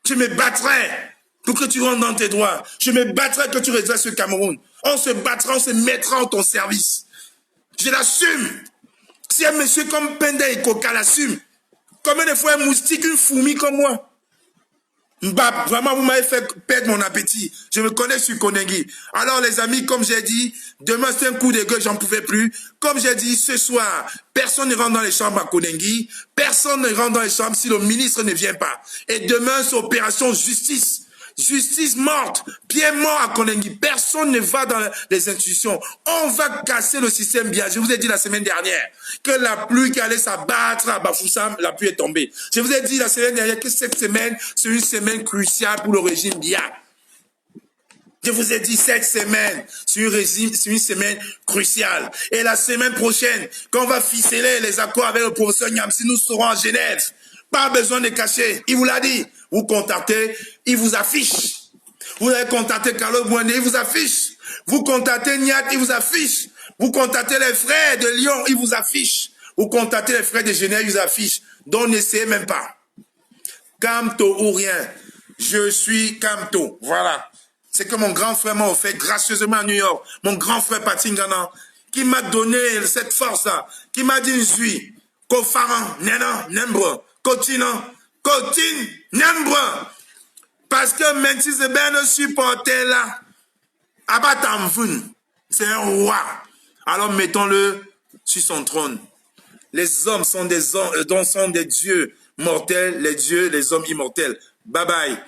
Speaker 2: je me battrai pour que tu rentres dans tes droits. Je me battrai que tu redresses le Cameroun. On se battra, on se mettra en ton service. Je l'assume. Si un monsieur comme Penda et Koka l'assume, combien de fois un moustique, une fourmi comme moi? Bah, vraiment, vous m'avez fait perdre mon appétit. Je me connais sur Konengi. Alors, les amis, comme j'ai dit, demain, c'est un coup de gueule, j'en pouvais plus. Comme j'ai dit, ce soir, personne ne rentre dans les chambres à Konengi. Personne ne rentre dans les chambres si le ministre ne vient pas. Et demain, c'est opération justice. Justice morte, pied mort à Konengi. Personne ne va dans les institutions. On va casser le système bien. Je vous ai dit la semaine dernière que la pluie qui allait s'abattre à Bafoussam, la pluie est tombée. Je vous ai dit la semaine dernière que cette semaine, c'est une semaine cruciale pour le régime Biya. Je vous ai dit cette semaine, c'est une semaine cruciale. Et la semaine prochaine, quand on va ficeler les accords avec le professeur Nyamsi, nous serons à Genève. Pas besoin de cacher. Il vous l'a dit. Vous contactez, il vous affiche. Vous avez contacté Carlo Bouende, il vous affiche. Vous contactez Niat, il vous affiche. Vous contactez les frères de Lyon, il vous affiche. Vous contactez les frères de Genève, ils vous affichent. Donc n'essayez même pas. Kamto ou rien. Je suis Kamto. Voilà. C'est que mon grand frère m'a offert gracieusement à New York. Mon grand frère Patingana, qui m'a donné cette force-là. Qui m'a dit, je suis Kofaran, Nena, Nembre, Continent. Continue, Nembre. Parce que Mentis de Ben supportait là. Abatamvoun. C'est un roi. Alors mettons-le sur son trône. Les hommes sont des dieux mortels, les dieux, les hommes immortels. Bye bye.